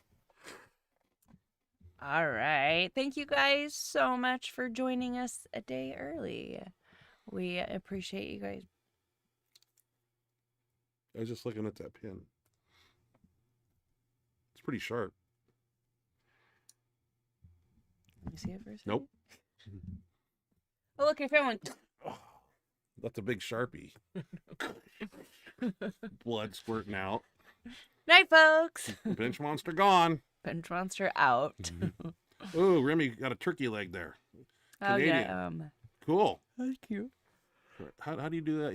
All right. Thank you guys so much for joining us a day early. We appreciate you guys. I was just looking at that pin. It's pretty sharp. Let me see it for a second. Nope. Oh, look, I found one. Oh, that's a big Sharpie. Blood squirting out. Night, folks. Benchmonster gone. Benchmonster out. Ooh, Remy got a turkey leg there. Oh, yeah. Canadian. Cool. Thank you. How do you do that?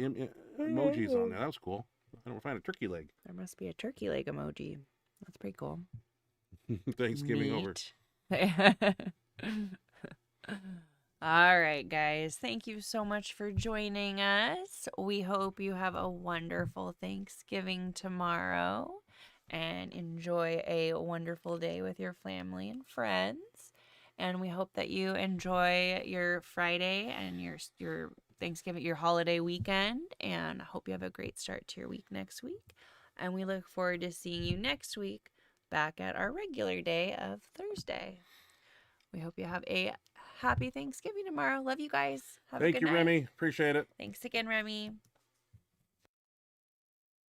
Emojis on there. That was cool. I don't find a turkey leg. There must be a turkey leg emoji. That's pretty cool. Thanksgiving over. All right, guys. Thank you so much for joining us. We hope you have a wonderful Thanksgiving tomorrow and enjoy a wonderful day with your family and friends. And we hope that you enjoy your Friday and your Thanksgiving, your holiday weekend, and hope you have a great start to your week next week. And we look forward to seeing you next week back at our regular day of Thursday. We hope you have a happy Thanksgiving tomorrow. Love you guys. Have a Thank good you, night. Remy. Appreciate it. Thanks again, Remy.